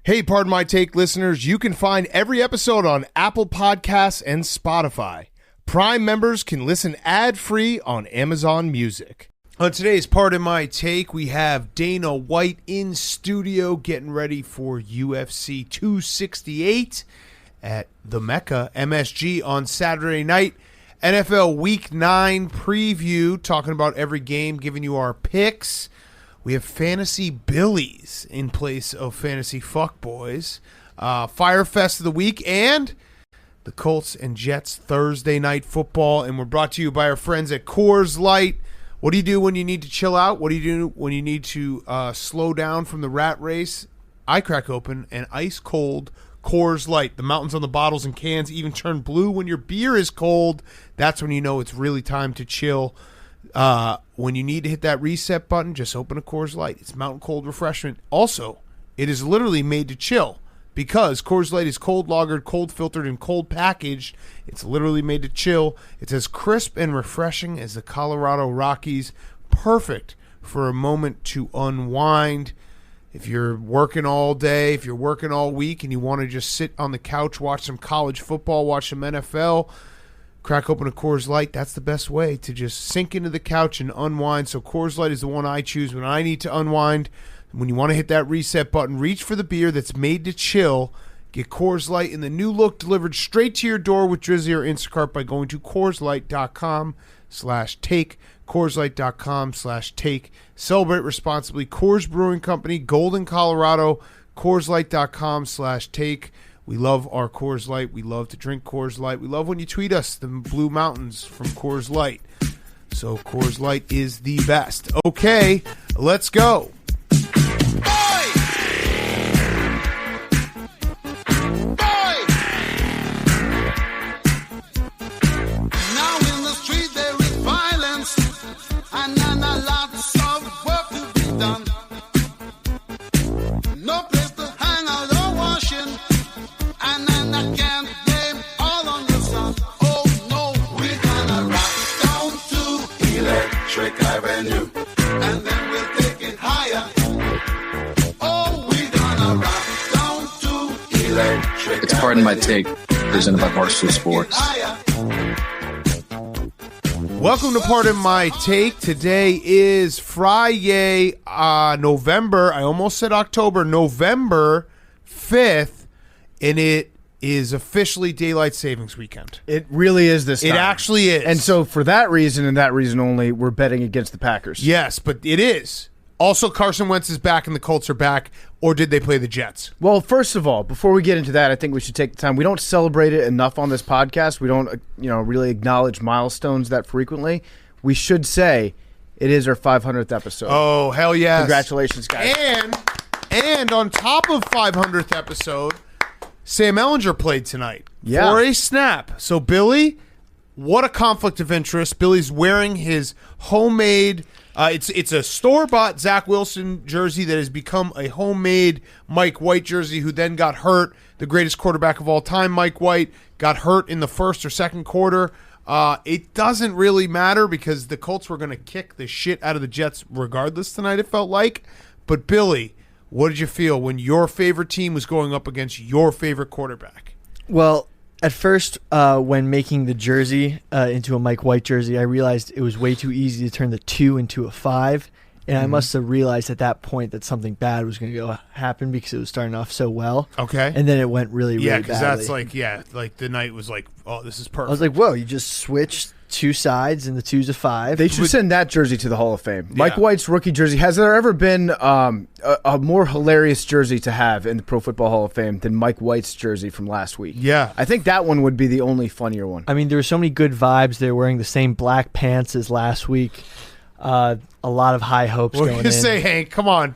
Hey, Pardon My Take listeners, you can find every episode on Apple Podcasts and Spotify. Prime members can listen ad-free on Amazon Music. On today's Pardon My Take, we have Dana White in studio getting ready for UFC 268 at the Mecca MSG on Saturday night. NFL Week 9 preview, talking about every game, giving you our picks. We have Fantasy Billies in place of Fantasy Fuccbois. Fyre Fest of the week, and the Colts and Jets Thursday night football. And we're brought to you by our friends at Coors Light. What do you do when you need to chill out? What do you do when you need to slow down from the rat race? I crack open an ice-cold Coors Light. The mountains on the bottles and cans even turn blue when your beer is cold. That's when you know it's really time to chill. When you need to hit that reset button, just open a Coors Light. It's mountain cold refreshment. Also, it is literally made to chill because Coors Light is cold lagered, cold filtered, and cold packaged. It's literally made to chill. It's as crisp and refreshing as the Colorado Rockies. Perfect for a moment to unwind. If you're working all day, if you're working all week, and you want to just sit on the couch, watch some college football, watch some NFL, crack open a Coors Light. That's the best way to just sink into the couch and unwind. So Coors Light is the one I choose when I need to unwind. When you want to hit that reset button, reach for the beer that's made to chill. Get Coors Light in the new look delivered straight to your door with Drizzy or Instacart by going to CoorsLight.com/take. CoorsLight.com/take. Celebrate responsibly. Coors Brewing Company, Golden, Colorado. CoorsLight.com/take. We love our Coors Light. We love to drink Coors Light. We love when you tweet us the Blue Mountains from Coors Light. So Coors Light is the best. Okay, let's go. Avenue, and then we'll take it higher. Oh, we're gonna rock down to Electric. It's Pardon My Take, presented by Barstool Sports. Welcome to Pardon My Take. Today is Friday, November, I almost said October, November 5th, and it is officially Daylight Savings Weekend. It really is this time. It actually is. And so for that reason and that reason only, we're betting against the Packers. Yes, but it is. Also, Carson Wentz is back and the Colts are back, or did they play the Jets? Well, first of all, before we get into that, I think we should take the time. We don't celebrate it enough on this podcast. We don't, really acknowledge milestones that frequently. We should say it is our 500th episode. Oh, hell yes. Congratulations, guys. And on top of 500th episode, Sam Ehlinger played tonight for a snap. So, Billy, what a conflict of interest. Billy's wearing his homemade, it's a store-bought Zach Wilson jersey that has become a homemade Mike White jersey, who then got hurt. The greatest quarterback of all time, Mike White, got hurt in the first or second quarter. It doesn't really matter because the Colts were going to kick the shit out of the Jets regardless tonight, it felt like. But, Billy, what did you feel when your favorite team was going up against your favorite quarterback? Well, at first, when making the jersey into a Mike White jersey, I realized it was way too easy to turn the 2 into a 5. And I must have realized at that point that something bad was going to happen because it was starting off so well. Okay. And then it went really, really badly. Yeah, because that's like the night was like, oh, this is perfect. I was like, whoa, you just switched 2 sides and the 2's a 5. They should send that jersey to the Hall of Fame. Yeah. Mike White's rookie jersey. Has there ever been a more hilarious jersey to have in the Pro Football Hall of Fame than Mike White's jersey from last week? Yeah. I think that one would be the only funnier one. I mean, there were so many good vibes. They were wearing the same black pants as last week. A lot of high hopes going in. What did you say, Hank? Come on.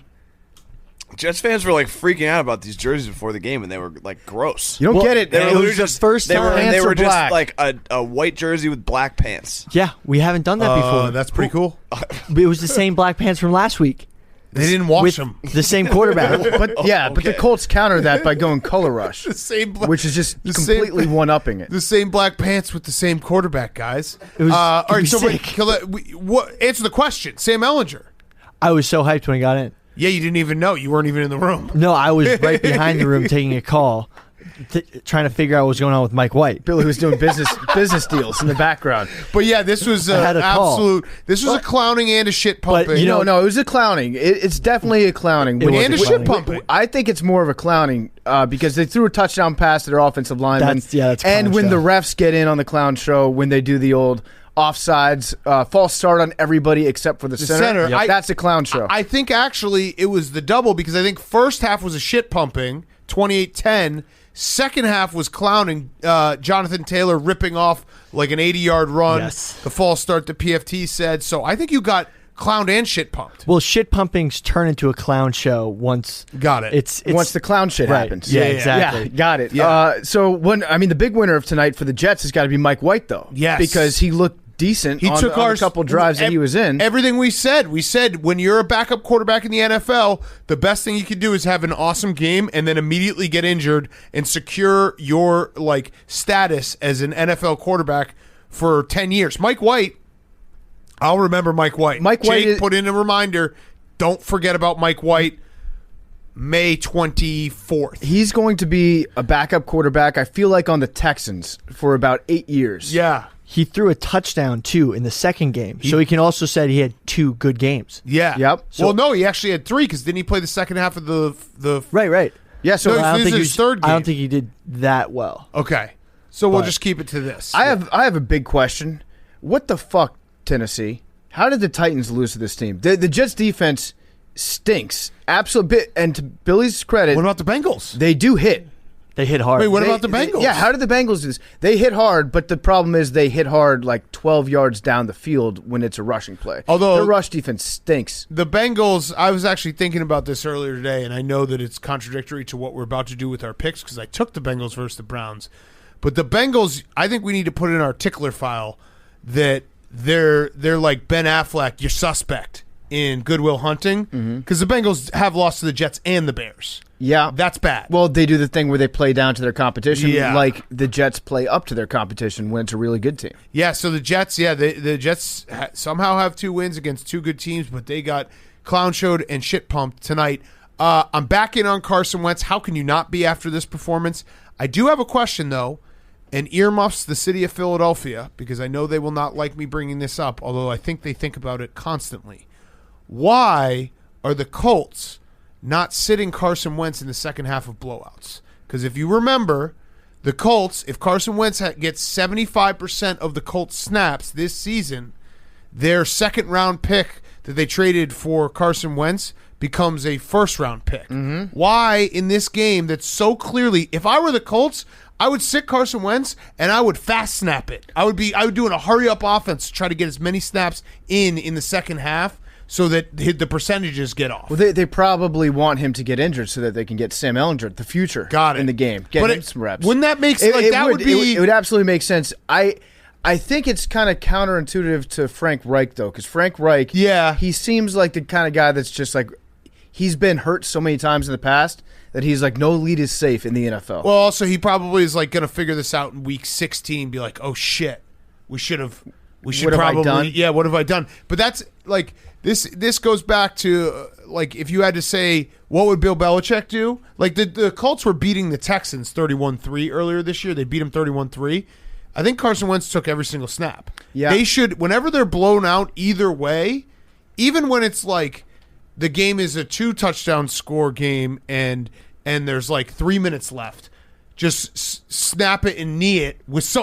Jets fans were like freaking out about these jerseys before the game, and they were like gross. You don't get it. It was just first time. They were just like a white jersey with black pants. Yeah, we haven't done that before. That's pretty cool. It was the same black pants from last week. They didn't wash them. The same quarterback. But the Colts counter that by going color rush, which is just completely one-upping it. The same black pants with the same quarterback, guys. It was all right, so answer the question. Sam Ehlinger. I was so hyped when he got in. Yeah, you didn't even know. You weren't even in the room. No, I was right behind the room taking a call, trying to figure out what was going on with Mike White. Billy was doing business deals in the background. But yeah, this was had a call. absolute. This was a clowning and a shit pumping. But, you know- No, it was a clowning. It's definitely a clowning. It was and a a shit clowning. pumping. I think it's more of a clowning because they threw a touchdown pass to their offensive lineman. That's a and clown when show. the refs get in on the clown show, when they do the old offsides, false start on everybody except for the center. center. That's a clown show. I think actually it was the double because I think first half was a shit pumping, 28-10. Second half was clowning. Jonathan Taylor ripping off like an 80-yard run. Yes. The false start the PFT said. So I think you got clowned and shit pumped. Well, shit pumpings turn into a clown show once. Got it. It's Once the clown shit right. happens. Yeah, Yeah, exactly. Yeah, got it. Yeah. So the big winner of tonight for the Jets has got to be Mike White, though. Yes. Because he looked decent He on took a couple drives that he was in. Everything we said when you're a backup quarterback in the NFL, the best thing you can do is have an awesome game and then immediately get injured and secure your like status as an NFL quarterback for 10 years. Mike White, I'll remember Mike White. Jake put in a reminder, don't forget about Mike White. May 24th. He's going to be a backup quarterback, I feel like, on the Texans for about 8 years. Yeah. He threw a touchdown, too, in the second game. So he can also say he had 2 good games. Yeah. Yep. Well, no, he actually had 3 because didn't he play the second half of the Right. Yeah, so No, I don't this think is his third I don't game. think he did that well. Okay. So we'll But- just keep it to this. I have a big question. What the fuck, Tennessee? How did the Titans lose to this team? The Jets defense stinks. Absolutely. And to Billy's credit, What about the Bengals? they do hit. They hit hard. Wait, what about the Bengals? Yeah, how did the Bengals do this? They hit hard, but the problem is they hit hard like 12 yards down the field when it's a rushing play. Although- their rush defense stinks. The Bengals, I was actually thinking about this earlier today, and I know that it's contradictory to what we're about to do with our picks because I took the Bengals versus the Browns. But the Bengals, I think we need to put in our tickler file that they're like Ben Affleck, your suspect in Good Will Hunting, because the Bengals have lost to the Jets and the Bears. Yeah. That's bad. Well, they do the thing where they play down to their competition, Yeah. like the Jets play up to their competition when it's a really good team. Yeah, so the Jets, the Jets somehow have 2 wins against 2 good teams, but they got clown showed and shit pumped tonight. I'm back in on Carson Wentz. How can you not be after this performance? I do have a question, though, and earmuffs the city of Philadelphia, because I know they will not like me bringing this up, although I think they think about it constantly. Why are the Colts not sitting Carson Wentz in the second half of blowouts? Because if you remember, the Colts, if Carson Wentz gets 75% of the Colts snaps this season, their second-round pick that they traded for Carson Wentz becomes a first-round pick. Why in this game that's so clearly, if I were the Colts, I would sit Carson Wentz and I would fast snap it. I would do a hurry-up offense to try to get as many snaps in the second half so that the percentages get off. Well, they probably want him to get injured so that they can get Sam Ehlinger, the future, Got it. in the game. Get But him some reps. Wouldn't that make sense? It would absolutely make sense. I think it's kind of counterintuitive to Frank Reich, though, because Frank Reich, Yeah. he seems like the kind of guy that's just like, he's been hurt so many times in the past that he's like, no lead is safe in the NFL. Well, also, he probably is like going to figure this out in week 16, be like, oh, shit, we should What have I probably, done? yeah, what have I done? But that's like, this goes back to, like, if you had to say, what would Bill Belichick do? Like, the Colts were beating the Texans 31-3 earlier this year. They beat them 31-3. I think Carson Wentz took every single snap. Yeah. They should, whenever they're blown out either way, even when it's like the game is a 2-touchdown score game and there's like 3 minutes left, just snap it and knee it with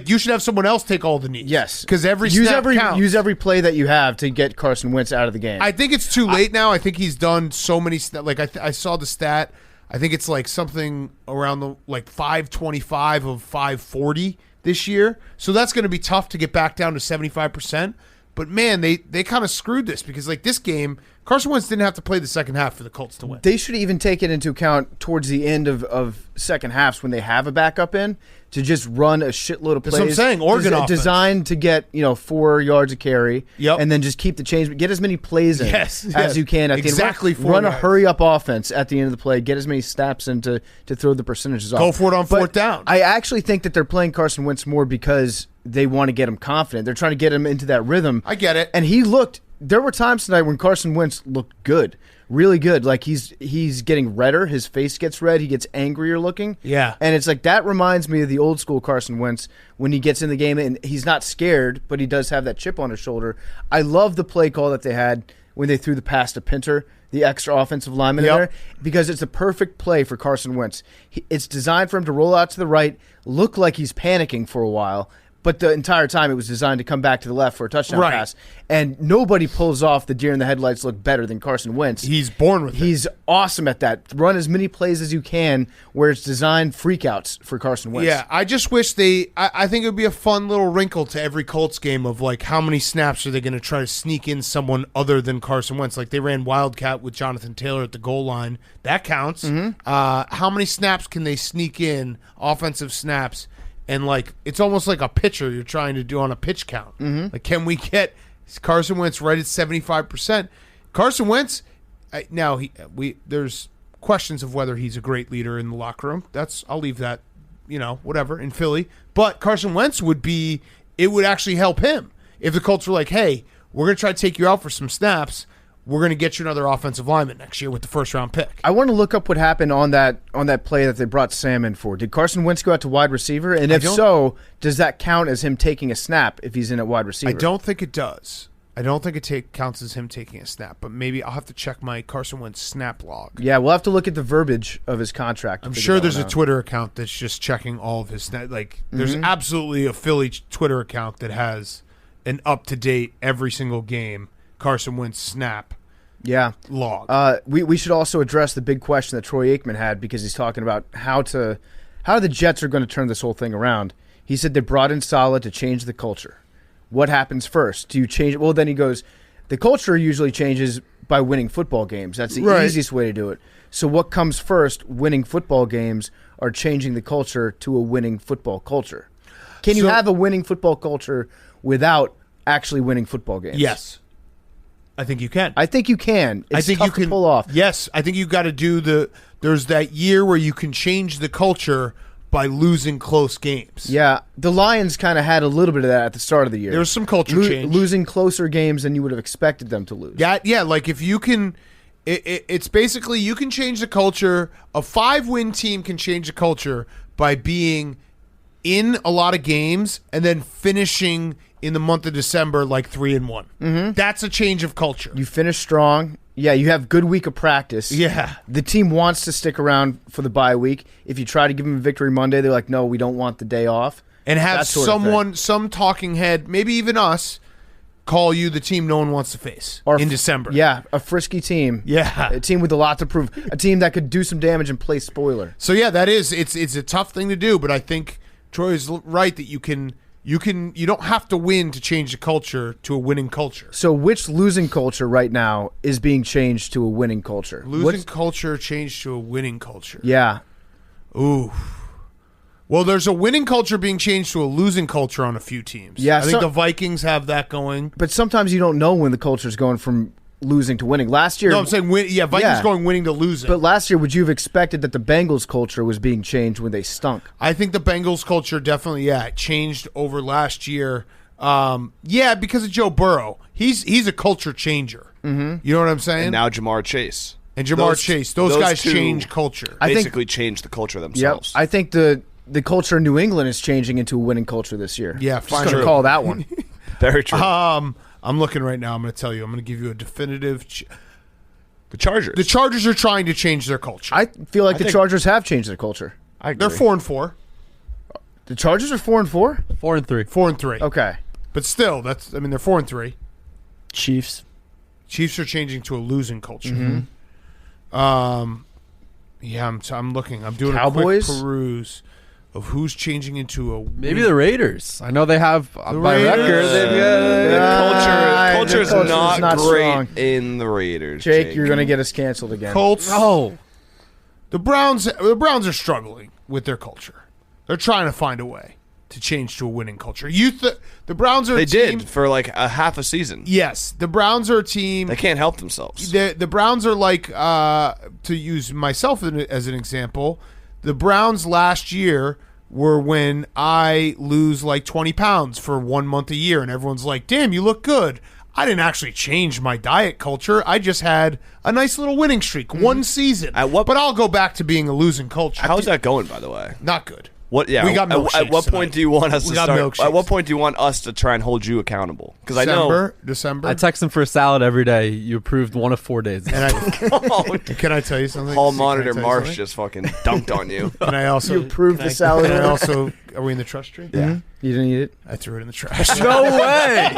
you should have someone else take all the knees. yes. Because every snap counts. Use every play that you have to get Carson Wentz out of the game. I think it's too late now. I think he's done so many like I saw the stat. I think it's like something around the like 525 of 540 this year. So that's going to be tough to get back down to 75%. But man, they kind of screwed this because like this game, Carson Wentz didn't have to play the second half for the Colts to win. They should even take it into account towards the end of second halves when they have a backup in to just run a shitload of plays. That's what I'm saying, Oregon offense. Designed to get 4 yards a carry, Yep. and then just keep the change. Get as many plays in Yes, as yes. you can. At Exactly the end. 4 Run a yards. hurry up offense at the end of the play. Get as many snaps in to throw the percentages off. Go for it on But fourth down. I actually think that they're playing Carson Wentz more because they want to get him confident. They're trying to get him into that rhythm. I get it. And he looked there were times tonight when Carson Wentz looked good, really good. Like he's getting redder. His face gets red. He gets angrier looking. Yeah. And it's like that reminds me of the old school Carson Wentz when he gets in the game and he's not scared, but he does have that chip on his shoulder. I love the play call that they had when they threw the pass to Pinter, the extra offensive lineman in there, because it's a perfect play for Carson Wentz. It's designed for him to roll out to the right, look like he's panicking for a while, but the entire time it was designed to come back to the left for a touchdown pass. And nobody pulls off the deer in the headlights look better than Carson Wentz. He's born with it. He's awesome at that. Run as many plays as you can where it's designed freakouts for Carson Wentz. Yeah, I just wish I think it would be a fun little wrinkle to every Colts game of like how many snaps are they going to try to sneak in someone other than Carson Wentz? Like they ran Wildcat with Jonathan Taylor at the goal line. That counts. How many snaps can they sneak in, offensive snaps? And, like, it's almost like a pitcher you're trying to do on a pitch count. Like, can we get Carson Wentz right at 75%? Carson Wentz, there's questions of whether he's a great leader in the locker room. I'll leave that, whatever, in Philly. But Carson Wentz would actually help him. If the Colts were like, hey, we're going to try to take you out for some snaps, we're going to get you another offensive lineman next year with the first-round pick. I want to look up what happened on that play that they brought Sam in for. Did Carson Wentz go out to wide receiver? And if so, does that count as him taking a snap if he's in at wide receiver? I don't think it does. I don't think it counts as him taking a snap, but maybe I'll have to check my Carson Wentz snap log. Yeah, we'll have to look at the verbiage of his contract. I'm sure there's a Twitter account that's just checking all of his snap. Like, there's absolutely a Philly Twitter account that has an up-to-date, every single game, Carson Wentz snap log. We should also address the big question that Troy Aikman had because he's talking about how the Jets are going to turn this whole thing around. He said they brought in Saleh to change the culture. What happens first? Do you change it? Well, then he goes, the culture usually changes by winning football games. That's the easiest way to do it. So what comes first, winning football games or changing the culture to a winning football culture? Can you have a winning football culture without actually winning football games? Yes. I think you can. I think you can. It's tough you can to pull off. Yes, I think you got to do there's that year where you can change the culture by losing close games. Yeah, the Lions kind of had a little bit of that at the start of the year. There was some culture change. Losing closer games than you would have expected them to lose. Yeah, like if you can, it's basically you can change the culture. A 5-win team can change the culture by being in a lot of games and then finishing in the month of December like 3-1. That's a change of culture. You finish strong. Yeah, you have good week of practice. Yeah. The team wants to stick around for the bye week. If you try to give them a victory Monday, they're like, no, we don't want the day off. And have some talking head, maybe even us, call you the team no one wants to face in December. Yeah, a frisky team. Yeah. A team with a lot to prove. A team that could do some damage and play spoiler. So, yeah, it's a tough thing to do, but I think Troy is right that you don't have to win to change the culture to a winning culture. So which losing culture right now is being changed to a winning culture? Culture changed to a winning culture. Yeah. Ooh. Well, there's a winning culture being changed to a losing culture on a few teams. Yeah, I think the Vikings have that going. But sometimes you don't know when the culture is going from losing to winning. Last year, no, I'm saying Vikings going winning to losing. But last year, would you have expected that the Bengals culture was being changed when they stunk? I think the Bengals culture definitely, changed over last year. Because of Joe Burrow, he's a culture changer. You know what I'm saying? And now Jamar Chase. Those guys change culture. Basically change the culture themselves. Yep, I think the culture in New England is changing into a winning culture this year. Yeah, just going to call that one. Very true. I'm looking right now. I'm going to tell you. I'm going to give you a definitive. The Chargers. The Chargers are trying to change their culture. I feel like the Chargers have changed their culture. I agree. They're 4-4. The Chargers are 4-4? 4-3. 4-3. Okay. But still, they're 4-3. Chiefs are changing to a losing culture. I'm looking. I'm doing Cowboys? a quick peruse of who's changing into a maybe the Raiders. I know they have by Raiders. record. The culture's not great strong. in the Raiders. Jake, you're going to get us canceled again. Colts. Oh, The Browns are struggling with their culture. They're trying to find a way to change to a winning culture. The Browns are They a team. did for like a half a season. Yes, the Browns are a team. They can't help themselves. The Browns are like, to use myself as an example, the Browns last year were when I lose like 20 pounds for 1 month a year, and everyone's like, damn, you look good. I didn't actually change my diet culture. I just had a nice little winning streak, one season. But I'll go back to being a losing culture. How's that going, by the way? Not good. What? Yeah. We got milkshakes at what point tonight. do you want us We to got start? milkshakes. At what point do you want us to try and hold you accountable? Because I know. December. I text him for a salad every day. You approved 1 of 4 days. And can I tell you something? Hall Can I monitor tell you Marsh something? just fucking dunked on you. Can I also You approved the salad. Can I also? Are we in the trust tree? Yeah. You didn't eat it? I threw it in the trash. No way.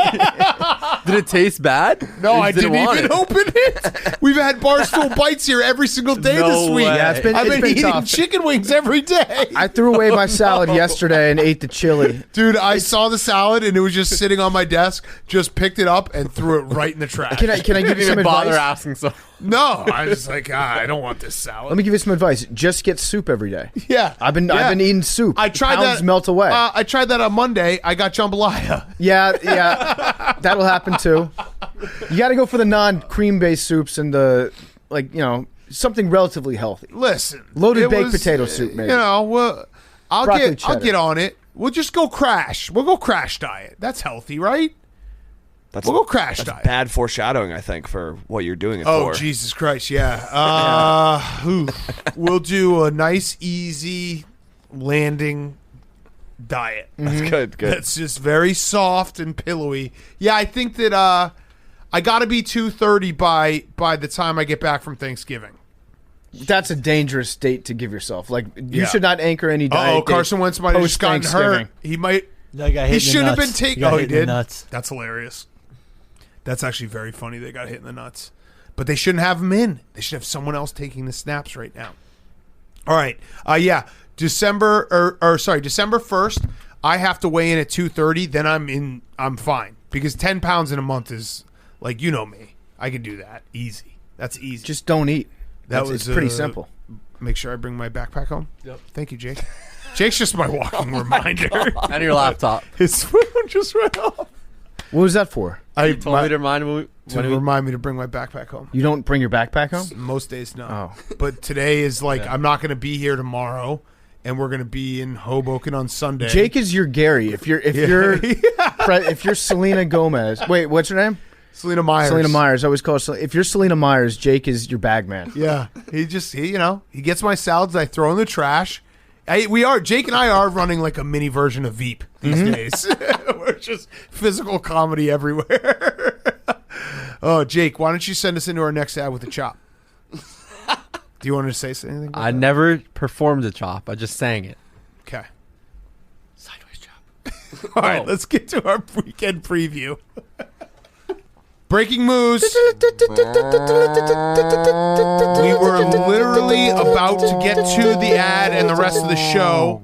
Did it taste bad? No, You I just didn't want even it? open it. We've had Barstool Bites here every single day No this week. way. Yeah, it's been- I've been eating tough. chicken wings every day. I threw away my salad yesterday and ate the chili. Dude, I saw the salad and it was just sitting on my desk. Just picked it up and threw it right in the trash. Can I give you Didn't some even bother advice? asking so. No, I was like, I don't want this salad. Let me give you some advice. Just get soup every day. Yeah, I've been eating soup. I tried Pounds that. melt away. I tried that on Monday. I got jambalaya. Yeah, that'll happen too. You got to go for the non-cream based soups and the something relatively healthy. Listen, Loaded it baked was, potato soup, maybe. You know, well, I'll Broccoli get cheddar. on it. We'll just go crash. We'll go crash diet. That's healthy, right? That's, We'll go crash that's diet. bad foreshadowing, I think, for what you're doing it Oh, for. Jesus Christ, yeah. We'll do a nice, easy landing diet. That's good. That's just very soft and pillowy. Yeah, I think that I got to be 230 by the time I get back from Thanksgiving. That's a dangerous date to give yourself. Like you Yeah. should not anchor any diet. Oh, Carson Wentz might have just gotten hurt. He might. That guy hit He in the should have been nuts. taken. got Oh, hit he in the did. Nuts. That's hilarious. That's actually very funny. They got hit in the nuts, but they shouldn't have him in. They should have someone else taking the snaps right now. All right. Yeah. December 1st. I have to weigh in at 230. Then I'm fine because 10 pounds in a month is like me. I can do that easy. That's easy. Just don't eat. It's pretty simple. Make sure I bring my backpack home. Yep. Thank you, Jake. Jake's just my walking reminder. And your laptop. His phone just went off. What was that for? I Told me to remind me remind me to bring my backpack home. You don't bring your backpack home? Most days, no. Oh. But today is like I'm not going to be here tomorrow, and we're going to be in Hoboken on Sunday. Jake is your Gary. If you're if you're Selena Gomez. Wait, what's her name? Selena Myers. Selena Myers. I always call her. If you're Selena Myers, Jake is your bag man. Yeah, he gets my salads. I throw in the trash. Jake and I are running like a mini version of Veep these days. We're just physical comedy everywhere. Oh, Jake, why don't you send us into our next ad with a chop? Do you want to say anything about I that? never performed a chop. I just sang it. Okay. Sideways chop. All right, let's get to our weekend preview. Breaking news. We were literally about to get to the ad and the rest of the show.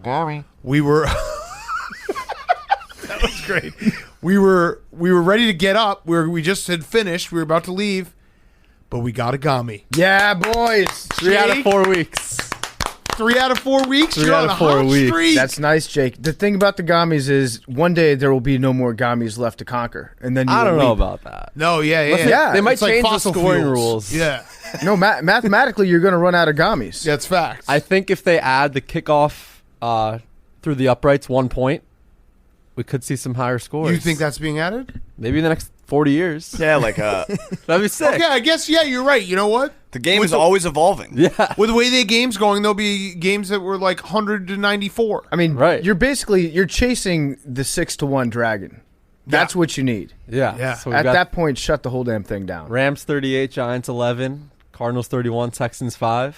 We were That was great. We were ready to get up. We just had finished. We were about to leave, but we got a Gami. Yeah, boys. 3 out of 4 weeks. 3 out of 4 weeks. 3 You're out on of a 4 hot weeks. streak. That's nice, Jake. The thing about the Gummies is one day there will be no more Gummies left to conquer, and then you I don't will know leave. about that. No, yeah. Yeah, They might It's like change the fossil scoring fuels. rules. Yeah, No, mathematically, you're going to run out of Gummies. that's facts. I think if they add the kickoff through the uprights 1 point, we could see some higher scores. You think that's being added? Maybe in the next 40 years. Yeah, like That'd be sick. Okay, I guess, yeah, you're right. You know what? the game With is the- always evolving. Yeah. With the way the game's going, there'll be games that were like 100 to 94. I mean, Right. you're chasing the 6-1 dragon. That's Yeah. what you need. Yeah. So we've At got that point, shut the whole damn thing down. Rams 38, Giants 11, Cardinals 31, Texans 5,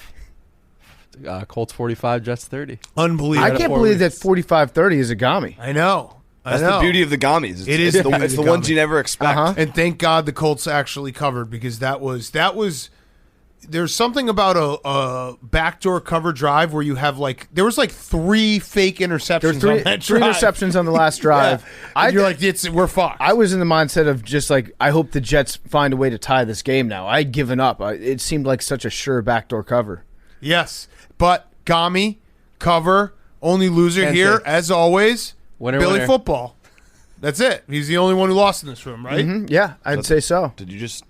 Colts 45, Jets 30. Unbelievable. I can't believe that 45-30 is a Gummy. I know. That's the beauty of the Gummies. It is It's the beauty it's of the the ones Gummy. you never expect. Uh-huh. And thank God the Colts actually covered because that was there's something about a backdoor cover drive where you have there was 3 fake interceptions There were three on that three drive. interceptions on the last drive. Yeah. And you're like, we're fucked. I was in the mindset of just I hope the Jets find a way to tie this game now. I'd given up. It seemed like such a sure backdoor cover. Yes. But Gami, cover, only loser Kansas. here, as always, Winner, Billy winner. Football. That's it. He's the only one who lost in this room, right? Mhm. Yeah, I'd say so. Did you just?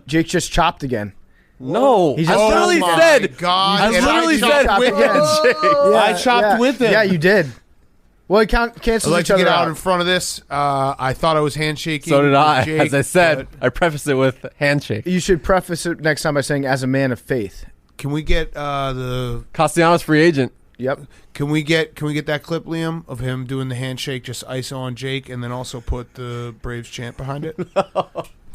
Jake just chopped again. No. He I just- literally Oh my said. God. I And literally chopped said with with him. I chopped with him. Yeah, you did. Well, he I'd cancels like each to other get out out. in front of this. I thought I was handshaking. So did with I. Jake, As I said, but I preface it with handshake. You should preface it next time by saying, as a man of faith. can we get the? Castellanos free agent. Yep. Can we get that clip, Liam, of him doing the handshake, just ISO on Jake, and then also put the Braves chant behind it?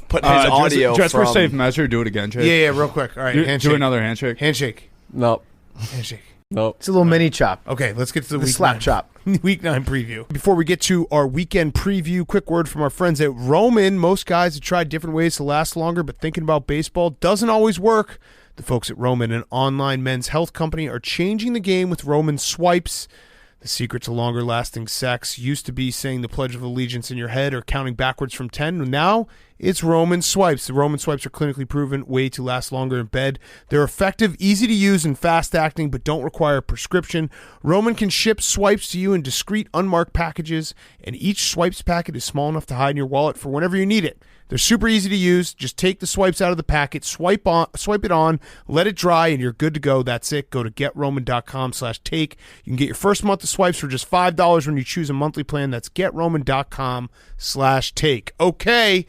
Put his audio just for from safe measure, do it again, Jake. Yeah, real quick. All right, handshake. Do another handshake. Handshake. Nope. Handshake. Nope. It's a little mini chop. Okay, let's get to the The week slap 9. chop. Week 9 preview. Before we get to our weekend preview, quick word from our friends at Roman. Most guys have tried different ways to last longer, but thinking about baseball doesn't always work. The folks at Roman, an online men's health company, are changing the game with Roman swipes. The secret to longer lasting sex used to be saying the Pledge of Allegiance in your head or counting backwards from 10. Now it's Roman swipes. The Roman swipes are clinically proven way to last longer in bed. They're effective, easy to use, and fast acting, but don't require a prescription. Roman can ship swipes to you in discreet, unmarked packages, and each swipes packet is small enough to hide in your wallet for whenever you need it. They're super easy to use. Just take the swipes out of the packet, swipe it on, let it dry, and you're good to go. That's it. Go to GetRoman.com/take. You can get your first month of swipes for just $5 when you choose a monthly plan. That's GetRoman.com/take. Okay,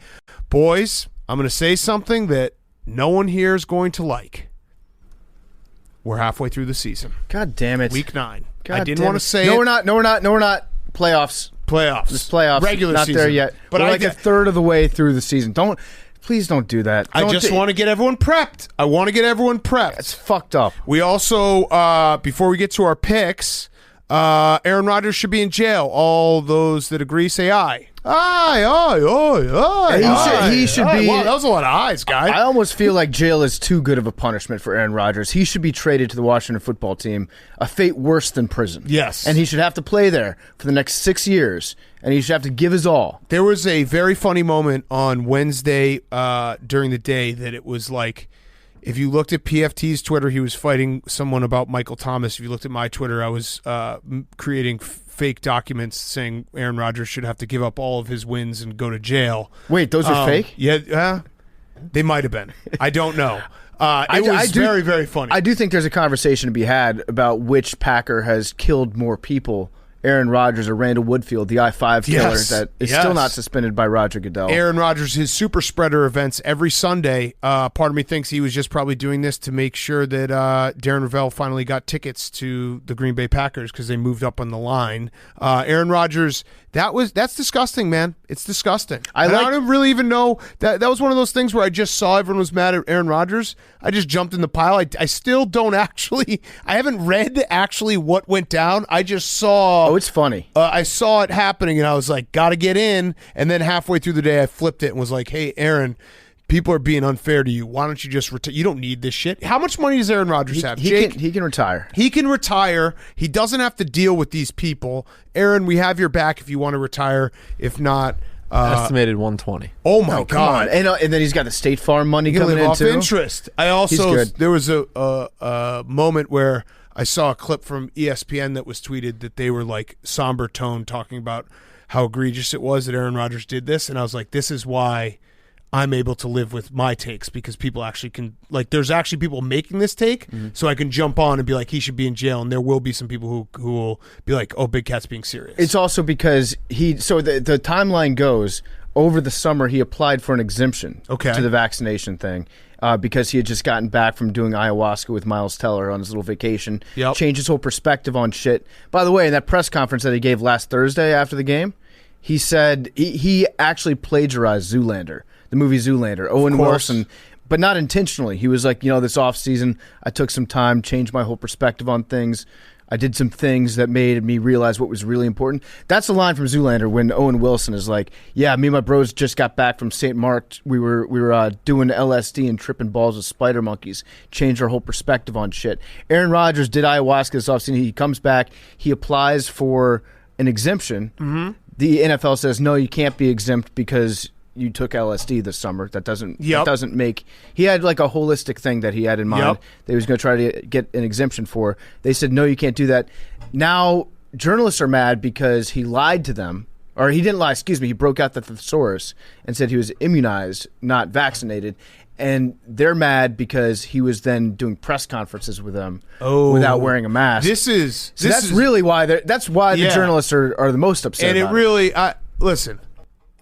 boys, I'm going to say something that no one here is going to like. We're halfway through the season. God damn it. Week 9. God I didn't damn want it. to say No, it. we're not. Playoffs. Playoffs. Regular not season. there yet. But we're like a third of the way through the season. Please don't do that. I just want to get everyone prepped. It's fucked up. We also, before we get to our picks, Aaron Rodgers should be in jail. All those that agree say aye. Aye. He should be. Wow, that was a lot of ayes, guy. I almost feel like jail is too good of a punishment for Aaron Rodgers. He should be traded to the Washington football team, a fate worse than prison. Yes. And he should have to play there for the next 6 years, and he should have to give his all. There was a very funny moment on Wednesday during the day that it was like, if you looked at PFT's Twitter, he was fighting someone about Michael Thomas. If you looked at my Twitter, I was creating fake documents saying Aaron Rodgers should have to give up all of his wins and go to jail. Wait, those are fake? Yeah, they might have been. I don't know. It was very, very funny. I do think there's a conversation to be had about which Packer has killed more people, Aaron Rodgers or Randall Woodfield, the I-5 killer that is still not suspended by Roger Goodell. Aaron Rodgers, his super spreader events every Sunday. Part of me thinks he was just probably doing this to make sure that Darren Ravel finally got tickets to the Green Bay Packers because they moved up on the line. Aaron Rodgers, that's disgusting, man. It's disgusting. I don't really even know. That was one of those things where I just saw everyone was mad at Aaron Rodgers. I just jumped in the pile. I still don't actually. I haven't read actually what went down. I just saw. Oh, it's funny. I saw it happening, and I was like, got to get in. And then halfway through the day, I flipped it and was like, hey, Aaron, people are being unfair to you. Why don't you just retire? You don't need this shit. How much money does Aaron Rodgers have? Jake? He can retire. He can retire. He doesn't have to deal with these people. Aaron, we have your back if you want to retire. If not... Estimated 120. Oh, my Come God. on. And then he's got the State Farm money He can coming live in, off too. interest. I also... He's good. There was a moment where I saw a clip from ESPN that was tweeted that they were like somber tone talking about how egregious it was that Aaron Rodgers did this. And I was like, this is why I'm able to live with my takes, because people actually can, like, there's actually people making this take, so I can jump on and be like, he should be in jail, and there will be some people who will be like, oh, Big Cat's being serious. It's also because the timeline goes, over the summer he applied for an exemption to the vaccination thing because he had just gotten back from doing ayahuasca with Miles Teller on his little vacation. Changed his whole perspective on shit. By the way, in that press conference that he gave last Thursday after the game, he said he actually plagiarized Zoolander. The movie Zoolander, Owen Wilson, but not intentionally. He was like, this offseason, I took some time, changed my whole perspective on things. I did some things that made me realize what was really important. That's the line from Zoolander when Owen Wilson is like, yeah, me and my bros just got back from St. Mark. We were doing LSD and tripping balls with spider monkeys. Changed our whole perspective on shit. Aaron Rodgers did ayahuasca this offseason. He comes back. He applies for an exemption. Mm-hmm. The NFL says, no, you can't be exempt because you took LSD this summer. That doesn't make... He had like a holistic thing that he had in mind that he was going to try to get an exemption for. They said, no, you can't do that. Now, journalists are mad because he lied to them. Or he didn't lie, he broke out the thesaurus and said he was immunized, not vaccinated. and they're mad because he was then doing press conferences with them without wearing a mask. That's really why the Yeah. journalists are the most upset. And it about really, listen,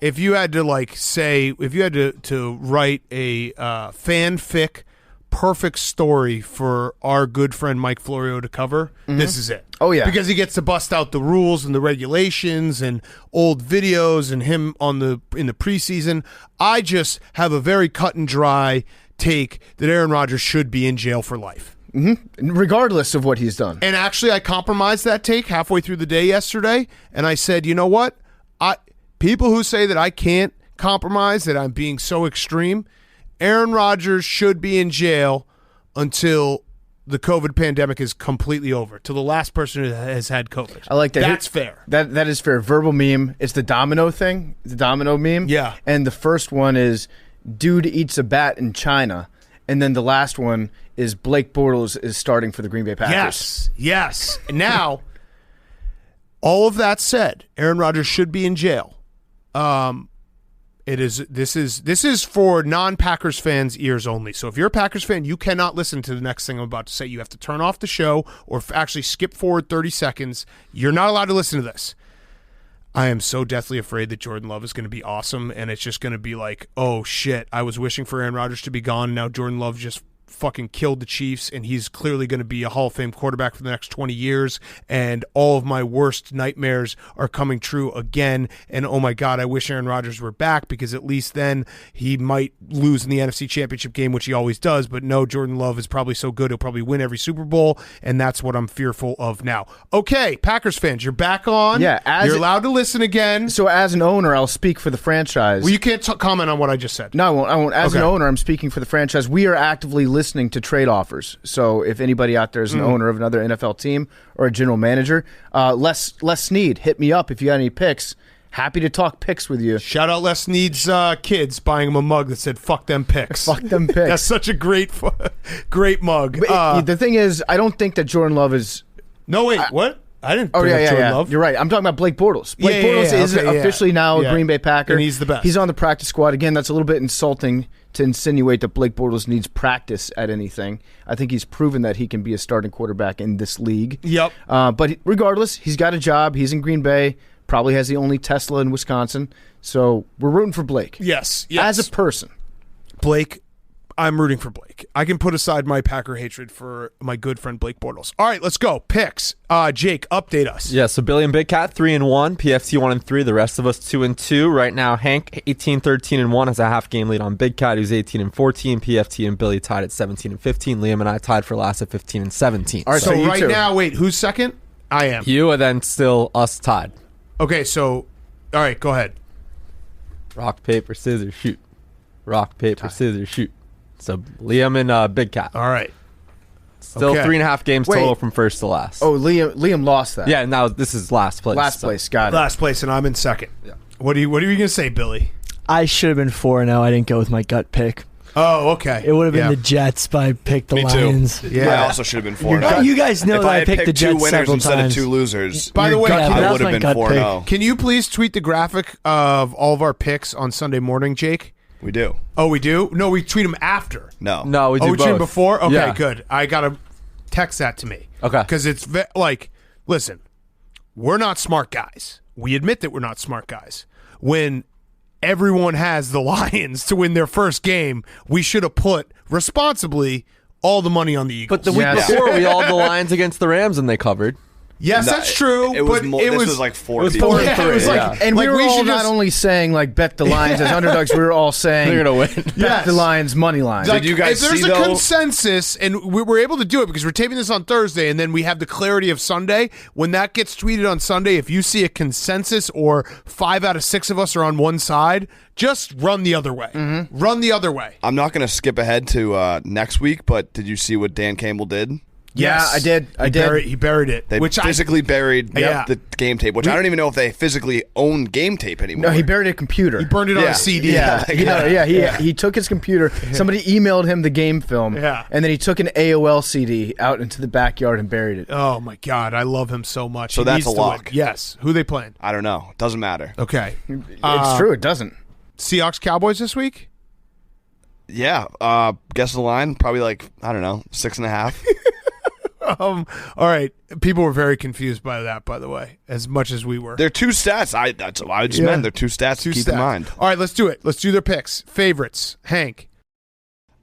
if you had to to write a fanfic perfect story for our good friend Mike Florio to cover, this is it. Oh, yeah. Because he gets to bust out the rules and the regulations and old videos and him in the preseason. I just have a very cut and dry take that Aaron Rodgers should be in jail for life. regardless of what he's done. And actually, I compromised that take halfway through the day yesterday, and I said, you know what? People who say that I can't compromise, that I'm being so extreme, Aaron Rodgers should be in jail until the COVID pandemic is completely over, till the last person who has had COVID. I like that. That's fair. That is fair. Verbal meme. It's the domino thing, the domino meme. Yeah. And the first one is dude eats a bat in China. And then the last one is Blake Bortles is starting for the Green Bay Packers. Yes. Now, all of that said, Aaron Rodgers should be in jail. This is for non-Packers fans' ears only. So if you're a Packers fan, you cannot listen to the next thing I'm about to say. You have to turn off the show or actually skip forward 30 seconds. You're not allowed to listen to this. I am so deathly afraid that Jordan Love is going to be awesome, and it's just going to be like, oh shit, I was wishing for Aaron Rodgers to be gone, and now Jordan Love just fucking killed the Chiefs, and he's clearly going to be a Hall of Fame quarterback for the next 20 years, and all of my worst nightmares are coming true again, and oh my God, I wish Aaron Rodgers were back, because at least then he might lose in the NFC Championship game, which he always does, but no, Jordan Love is probably so good, he'll probably win every Super Bowl, and that's what I'm fearful of now. Okay, Packers fans, you're back on. Yeah, you're allowed to listen again. So as an owner, I'll speak for the franchise. Well, you can't comment on what I just said. No, I won't. As Okay. an owner, I'm speaking for the franchise. We are actively listening to trade offers. So if anybody out there is an owner of another NFL team or a general manager, Les Snead, hit me up if you got any picks. Happy to talk picks with you. Shout out Les Need's kids buying him a mug that said "fuck them picks." Fuck them picks. That's such a great mug. But the thing is, I don't think that Jordan Love is... No, wait, what? I didn't. Oh, bring up Jordan yeah. Love. You're right. I'm talking about Blake Bortles. Blake Yeah, Bortles is okay, officially now yeah. a Green Bay Packer. And he's the best. He's on the practice squad. Again, that's a little bit insulting to insinuate that Blake Bortles needs practice at anything. I think he's proven that he can be a starting quarterback in this league. Yep. But regardless, he's got a job. He's in Green Bay. Probably has the only Tesla in Wisconsin. So we're rooting for Blake. Yes. As a person. Blake, I'm rooting for Blake. I can put aside my Packer hatred for my good friend Blake Bortles. All right, let's go. Picks. Jake, update us. Yeah, so Billy and Big Cat 3-1, PFT 1-3. The rest of us 2-2. Right now, Hank 18-13-1 has a half game lead on Big Cat, who's 18-14. PFT and Billy tied at 17-15. Liam and I tied for last at 15-17. All right, So you right two. now, wait, who's second? I am. You and then still us tied. Okay, so all right, go ahead. Rock, paper, scissors, shoot. Rock, paper, scissors, shoot. So Liam and Big Cat. All right. Still Okay. 3.5 games Wait. total from first to last. Oh, Liam lost that. Yeah, now this is last place. Last so- place. Got it. Last place, and I'm in second. Yeah. What are you going to say, Billy? I should have been 4-0. I didn't go with my gut pick. Oh, okay. It would have been Yeah. the Jets, but I picked the Me too. Lions. Yeah. I also should have been 4-0. Oh, you guys know If that I I had picked the picked two Jets winners several instead times. of two losers, By the way, Yeah, but I that would was have my been gut 4-0. pick. Can you please tweet the graphic of all of our picks on Sunday morning, Jake? We do. Oh, we do? No, we tweet them after. No. No, we do Oh, we both. tweet them before? Okay, Yeah. good. I got to text that to me. Okay. Because it's like, listen, we're not smart guys. We admit that we're not smart guys. When everyone has the Lions to win their first game, we should have put responsibly all the money on the Eagles. But the week Yes. before, we all had the Lions against the Rams and they covered. yes, No, that's true. It was but more, it this was, was like 4 it was people. 4 and Yeah, it was 3, like, yeah. And like we were all should not just- only saying, like, bet the Lions as underdogs, we were all saying, They're going to win. bet Yes. the Lions money line. Like, Did you guys if there's see, a though- consensus, and we were able to do it because we're taping this on Thursday, and then we have the clarity of Sunday. When that gets tweeted on Sunday, if you see a consensus or 5 out of 6 of us are on one side, just run the other way. Mm-hmm. Run the other way. I'm not going to skip ahead to next week, but did you see what Dan Campbell did? Yeah, I did. I did. He buried it. They which physically buried Yeah. the game tape, which I don't even know if they physically own game tape anymore. No, he buried a computer. he burned it on Yeah. a CD. He took his computer. Somebody emailed him the game film, Yeah. and then he took an AOL CD out into the backyard and buried it. Oh, my God. I love him so much. So He that's needs a to win. lock. Yes. Who they playing? I don't know. Doesn't matter. Okay. It's true. It doesn't. Seahawks Cowboys this week? Yeah. Guess the line. Probably like, I don't know, 6.5. All right. People were very confused by that, by the way, as much as we were. They're two stats. That's what I just meant. They're two stats to keep in mind. All right, let's do it. Let's do their picks. Favorites. Hank.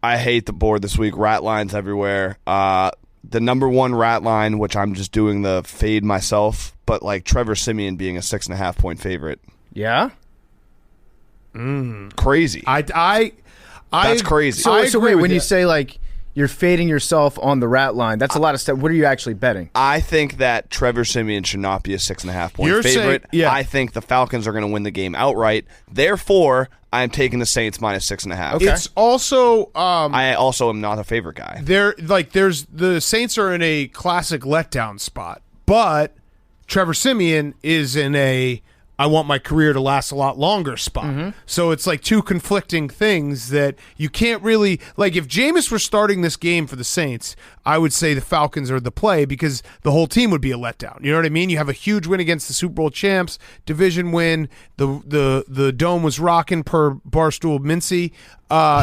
I hate the board this week. Rat lines everywhere. The number one rat line, which I'm just doing the fade myself, but like Trevor Siemian being a 6.5 point favorite. Yeah? Crazy. That's crazy. So wait, when you say like you're fading yourself on the rat line, that's a lot of stuff. What are you actually betting? I think that Trevor Siemian should not be a 6.5 point You're favorite. saying- yeah. I think the Falcons are going to win the game outright. Therefore, I'm taking the Saints minus 6.5. Okay. It's also I also am not a favorite guy. there's the Saints are in a classic letdown spot, but Trevor Siemian is in a I want my career to last a lot longer spot. So it's like two conflicting things that you can't really like. If Jameis were starting this game for the Saints, I would say the Falcons are the play because the whole team would be a letdown. You know what I mean? You have a huge win against the Super Bowl champs, division win. The dome was rocking per Barstool Mincy.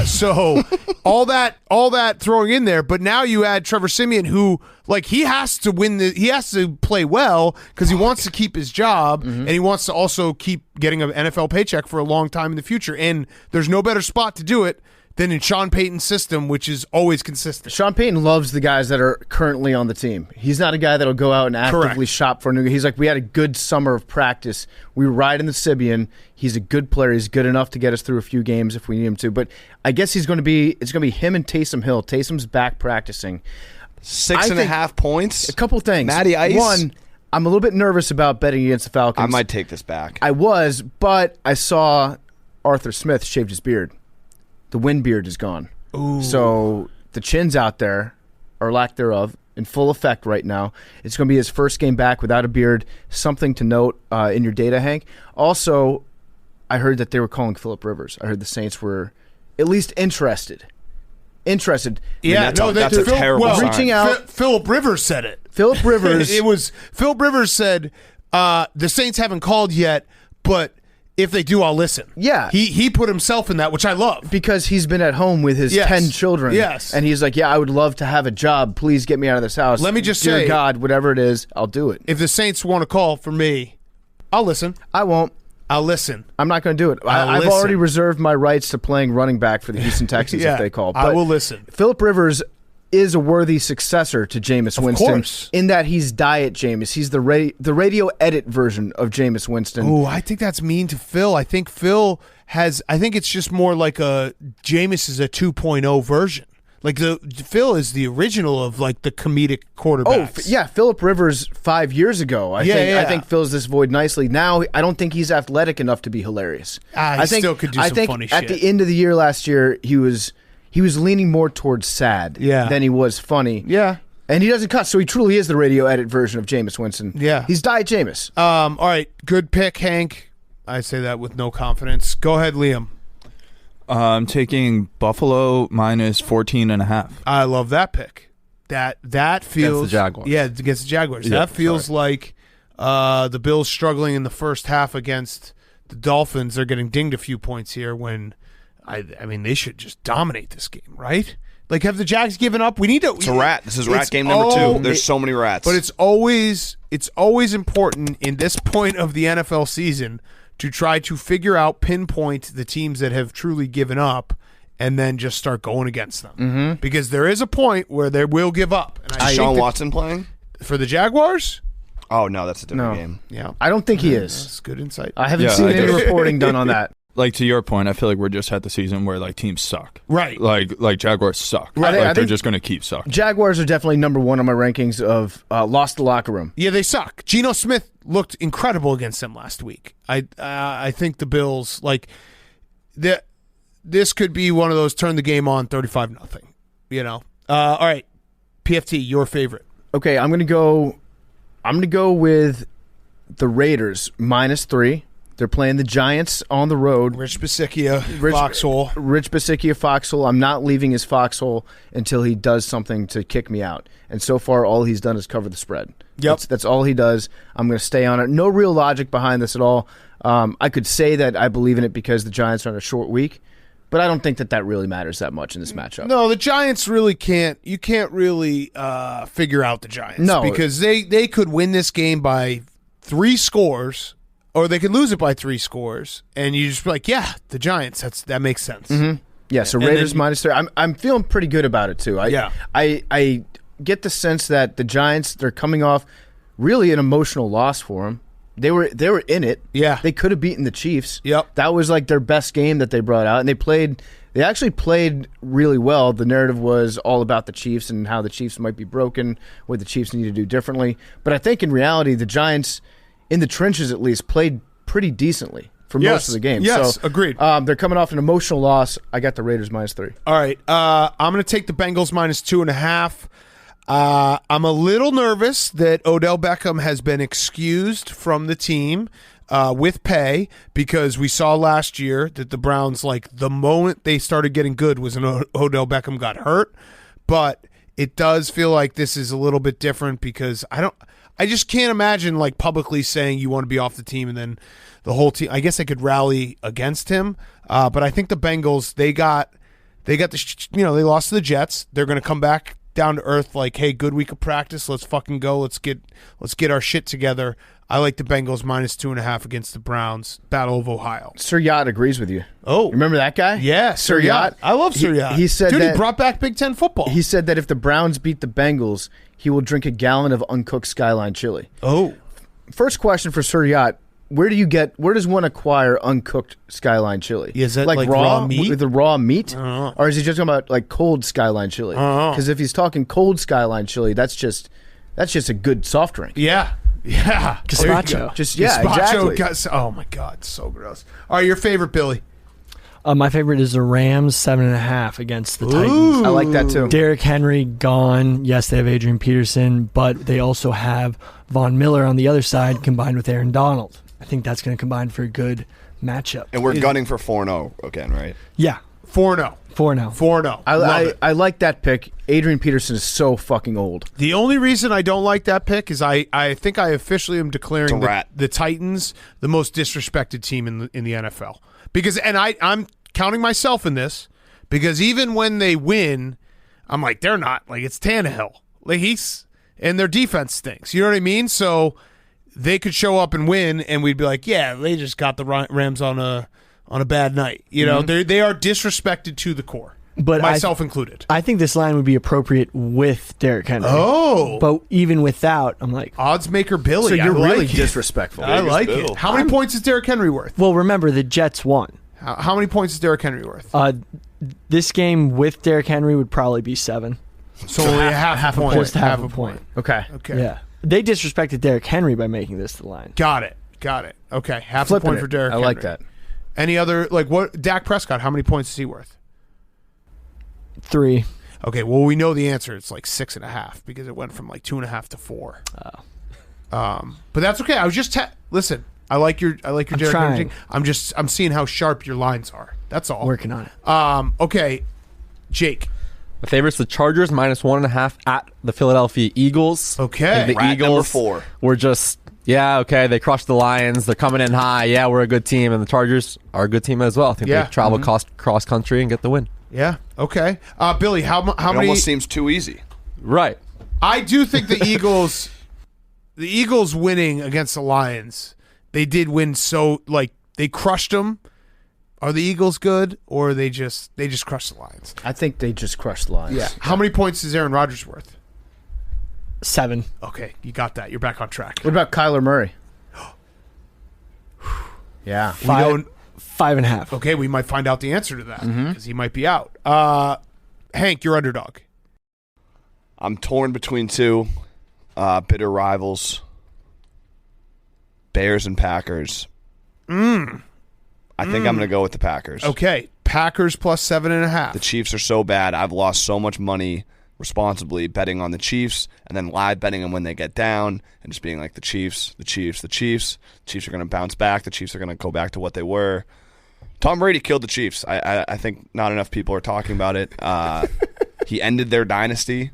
So all that throwing in there, but now you add Trevor Siemian, who like he has to win he has to play well because he wants to keep his job and he wants to also keep getting an NFL paycheck for a long time in the future. And there's no better spot to do it than in Sean Payton's system, which is always consistent. Sean Payton loves the guys that are currently on the team. He's not a guy that'll go out and actively shop for a new guy. He's like, we had a good summer of practice. We were riding the Sibian. He's a good player. He's good enough to get us through a few games if we need him to. But I guess it's going to be him and Taysom Hill. Taysom's back practicing. 6.5 points? A couple things. Matty Ice? One, I'm a little bit nervous about betting against the Falcons. I might take this back. I was, but I saw Arthur Smith shaved his beard. The wind beard is gone. Ooh. So the chin's out there, or lack thereof, in full effect right now. It's going to be his first game back without a beard. Something to note in your data, Hank. Also, I heard that they were calling Phillip Rivers. I heard the Saints were at least interested. Yeah, that's a terrible sign. Reaching out. Phillip Rivers said it. Phillip Rivers. It was Phillip Rivers said the Saints haven't called yet, but if they do, I'll listen. Yeah. He put himself in that, which I love. Because he's been at home with his 10 children. Yes. And he's like, yeah, I would love to have a job. Please get me out of this house. Let me just Dear say, God, whatever it is, I'll do it. If the Saints want to call for me, I'll listen. I won't. I'll listen. I'm not going to do it. I've listen. already reserved my rights to playing running back for the Houston Texans if they call. But I will listen. Phillip Rivers is a worthy successor to Jameis Winston. Course. In that he's Diet Jameis. He's the radio edit version of Jameis Winston. Oh, I think that's mean to Phil. I think Phil has. I think it's just more like Jameis is a 2.0 version. Like Phil is the original of like the comedic quarterbacks. Oh, yeah, Phillip Rivers 5 years ago. I think fills this void nicely. Now, I don't think he's athletic enough to be hilarious. I think still could do some funny shit. At the end of the year last year, he was leaning more towards sad than he was funny. Yeah. And he doesn't cuss, so he truly is the radio edit version of Jameis Winston. Yeah. He's Diet Jameis. All right, good pick, Hank. I say that with no confidence. Go ahead, Liam. I'm taking Buffalo minus 14.5. I love that pick. That feels Against the Jaguars. Yeah, against the Jaguars. Yeah, that feels like the Bills struggling in the first half against the Dolphins. They're getting dinged a few points here when I mean they should just dominate this game, right? Like, have the Jags given up? We need to. It's a rat. This is rat game number 2. There's so many rats. But it's always important in this point of the NFL season to try to figure out, pinpoint the teams that have truly given up, and then just start going against them. Mm-hmm. Because there is a point where they will give up. And is Sean Watson playing for the Jaguars? Oh no, that's a different game. Yeah, I don't think he is. That's good insight. I haven't seen any reporting done on that. Like, to your point, I feel like we're just at the season where like teams suck. Right. Like Jaguars suck. Right. Like, they're just going to keep sucking. Jaguars are definitely number one on my rankings of lost the locker room. Yeah, they suck. Geno Smith looked incredible against them last week. I think the Bills, like, this could be one of those turn the game on 35-0. You know. All right, PFT, your favorite. Okay, I'm gonna go with the Raiders -3. They're playing the Giants on the road. Rich Bisicchia, foxhole. Rich Bisicchia, foxhole. I'm not leaving his foxhole until he does something to kick me out. And so far, all he's done is cover the spread. Yep. That's all he does. I'm going to stay on it. No real logic behind this at all. I could say that I believe in it because the Giants are on a short week, But I don't think that really matters that much in this matchup. No, the Giants really can't. You can't really figure out the Giants. No. Because they could win this game by 3 scores, or they could lose it by 3 scores, and you just be like, yeah, the Giants. That makes sense. Mm-hmm. Yeah. So And Raiders then- -3. I'm feeling pretty good about it too. I get the sense that the Giants, they're coming off really an emotional loss for them. They were in it. Yeah. They could have beaten the Chiefs. Yep. That was like their best game that they brought out, and they actually played really well. The narrative was all about the Chiefs and how the Chiefs might be broken, what the Chiefs need to do differently. But I think in reality, the Giants, in the trenches at least, played pretty decently for most of the game. Yes, so, agreed. They're coming off an emotional loss. I got the Raiders -3. All right. I'm going to take the Bengals -2.5. I'm a little nervous that Odell Beckham has been excused from the team with pay, because we saw last year that the Browns, like, the moment they started getting good was when Odell Beckham got hurt. But it does feel like this is a little bit different, because I just can't imagine, like, publicly saying you want to be off the team and then the whole team. I guess they could rally against him. But I think the Bengals, they got the they lost to the Jets. They're going to come back down to earth, like, hey, good week of practice, let's fucking go, let's get our shit together. I like the Bengals -2.5 against the Browns. Battle of Ohio. Sir Yacht agrees with you. Oh, Remember that guy? yeah, Sir Yacht. I love Sir Yacht. He said dude, that he brought back Big Ten football. He said that if the Browns beat the Bengals, he will drink a gallon of uncooked Skyline chili. Oh, First question for Sir Yacht: where does one acquire uncooked Skyline chili? Is that like raw meat? With the raw meat? I don't know. Or is he just talking about like cold Skyline chili? I don't know. Because if he's talking cold Skyline chili, that's just a good soft drink. yeah. Yeah. There you Gazpacho. go. Just yeah, Gazpacho exactly. oh my God, so gross. All right, your favorite, Billy? My favorite is the Rams 7.5 against the Titans. Ooh. I like that too. Derrick Henry gone. Yes, they have Adrian Peterson, but they also have Von Miller on the other side combined with Aaron Donald. I think that's going to combine for a good matchup. And we're gunning for 4-0 again, right? Yeah, 4-0. 4-0. 4-0. Love it. I like that pick. Adrian Peterson is so fucking old. The only reason I don't like that pick is I think I officially am declaring It's a rat. the Titans the most disrespected team in the NFL. Because I'm counting myself in this, because even when they win, I'm like, they're not, like, it's Tannehill. Like, and their defense stinks. You know what I mean? So they could show up and win, and we'd be like, yeah, they just got the Rams on a bad night. You know, they are disrespected to the core. But myself included. I think this line would be appropriate with Derrick Henry. Oh. But even without, I'm like, Odds maker Billy. So you're I like really it. disrespectful. I like Bill. it. How many points is Derrick Henry worth? well, remember, the Jets won. How many points is Derrick Henry worth? This game with Derrick Henry would probably be 7. So only half a point. Just half a point. Okay. Okay. Yeah. They disrespected Derrick Henry by making this the line. Got it. Okay. Half Flipping a point it. for Derrick I Henry. like that. Any other, like, what? Dak Prescott, how many points is he worth? 3. Okay, well, we know the answer. It's like 6.5 because it went from like 2.5 to 4. Oh. But that's okay. I was just listen. I like your Derrick Henry trying. thing. I'm seeing how sharp your lines are. That's all. Working on it. Okay, Jake. My favorite's the Chargers -1.5 at the Philadelphia Eagles. Okay. I think the Rat number Eagles 4. were just, they crushed the Lions. They're coming in high. Yeah, we're a good team. And the Chargers are a good team as well. I think Yeah. they travel cross country and get the win. Yeah. Okay. Billy, how It many? almost seems too easy. Right. I do think the Eagles winning against the Lions, they did win, so like they crushed them. Are the Eagles good, or they just crushed the Lions? I think they just crushed the Lions. Yeah. How many points is Aaron Rodgers worth? 7. Okay, you got that. You're back on track. What about Kyler Murray? Yeah. 5.5. Okay, we might find out the answer to that because he might be out. Hank, your underdog. I'm torn between two bitter rivals, Bears and Packers. I think I'm going to go with the Packers. Okay, Packers plus 7.5. The Chiefs are so bad. I've lost so much money responsibly betting on the Chiefs and then live betting them when they get down and just being like the Chiefs. The Chiefs are going to bounce back. The Chiefs are going to go back to what they were. Tom Brady killed the Chiefs. I think not enough people are talking about it. He ended their dynasty.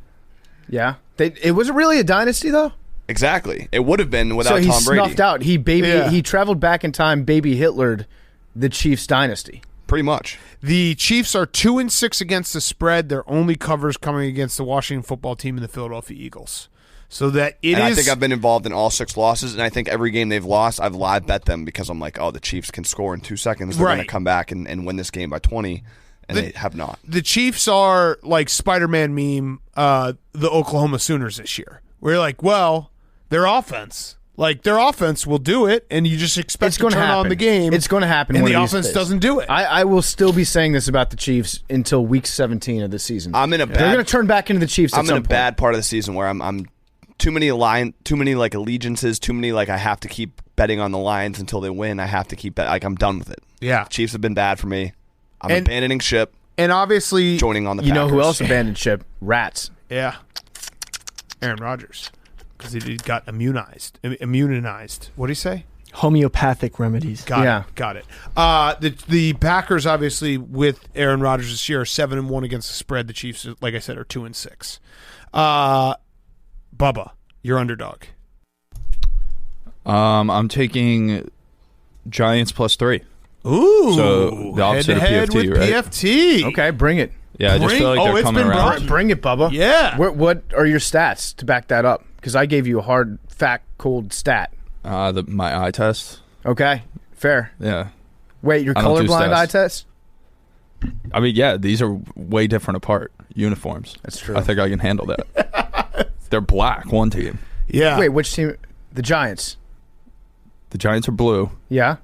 Yeah. It wasn't really a dynasty, though? Exactly. It would have been without Tom Tom Brady. Brady. He snuffed out. He traveled back in time, baby Hitlered the Chiefs dynasty. Pretty much. The Chiefs are 2-6 against the spread. Their only covers coming against the Washington football team and the Philadelphia Eagles. So that it is. I think I've been involved in all 6 losses, and I think every game they've lost, I've live bet them because I'm like, oh, the Chiefs can score in 2 seconds. They're going to come back and win this game by 20, and they have not. The Chiefs are like Spider-Man meme, the Oklahoma Sooners this year. We're like, well, their offense will do it, and you just expect It's to going turn to happen. on the game. It's going to happen. And one the of these offense days. doesn't do it. I will still be saying this about the Chiefs until week 17 of the season. I'm in a They're going to turn back into the Chiefs. I'm at some in a point. bad part of the season where I'm too many like allegiances, too many like I have to keep betting on the Lions until they win. I have to keep bet. Like I'm done with it. Yeah. Chiefs have been bad for me. I'm abandoning ship. And obviously, Joining on the You know who Packers. else abandoned ship? Rats. yeah, Aaron Rodgers, because he got immunized. What do you say? Homeopathic remedies. Got it. The Packers, obviously, with Aaron Rodgers this year, are 7-1 against the spread. The Chiefs, like I said, are 2-6. Bubba, your underdog. I'm taking Giants +3. Ooh, So the opposite of head-to-head PFT, with right? PFT. Okay, bring it. Yeah, I just feel like they're it's coming been around. brought- Bring it, Bubba. Yeah. What are your stats to back that up? Because I gave you a hard, fact, cold stat. My eye test. Okay, fair. Yeah. Wait, your I don't do colorblind stats. eye test? I mean, yeah, these are way different apart. Uniforms. That's true. I think I can handle that. They're black, one team. Yeah. Wait, which team? The Giants. The Giants are blue. Yeah.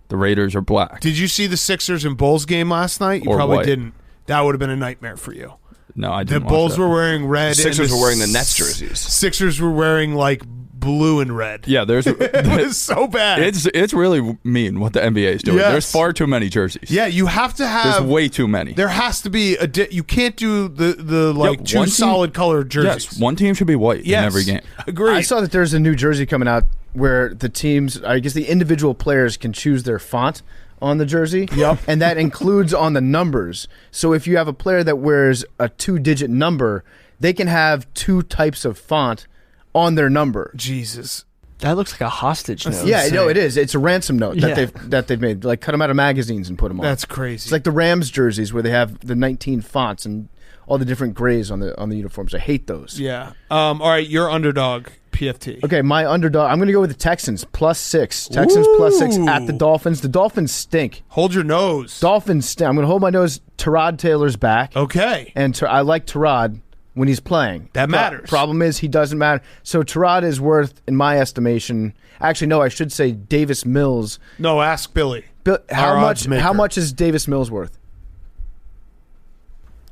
The Raiders are black. Did you see the Sixers and Bulls game last night? You Or probably white. didn't. That would have been a nightmare for you. No, I The didn't. Bulls watch that. were wearing red. The Sixers and were wearing the Nets jerseys. Sixers were wearing like blue and red. Yeah, there's. It was so bad. It's really mean what the NBA is doing. Yes. There's far too many jerseys. Yeah, you have to There's have. way too many. There has to be you can't do the like Yeah, two one team- solid color jerseys. Yes, one team should be white in every game. Agreed. I saw that there's a new jersey coming out where the teams, I guess the individual players can choose their font on the jersey. Yep. And that includes on the numbers. So if you have a player that wears a 2-digit number, they can have 2 types of font on their number. Jesus. That looks like a hostage note. Yeah, no, it is. It's a ransom note that Yeah. they've made. Like cut them out of magazines and put them on. That's crazy. It's like the Rams jerseys where they have the 19 fonts and all the different grays on the uniforms. I hate those. yeah. All right, your underdog PFT. Okay, my underdog. I'm going to go with the Texans +6. Texans +6 at the Dolphins. The Dolphins stink. Hold your nose. Dolphins stink. I'm going to hold my nose. Tyrod Taylor's back, Okay. and I like Tyrod when he's playing. That matters. Problem is he doesn't matter. So Tyrod is worth, in my estimation. Actually, no, I should say Davis Mills. No, ask Billy. How Our much? odds maker. How much is Davis Mills worth?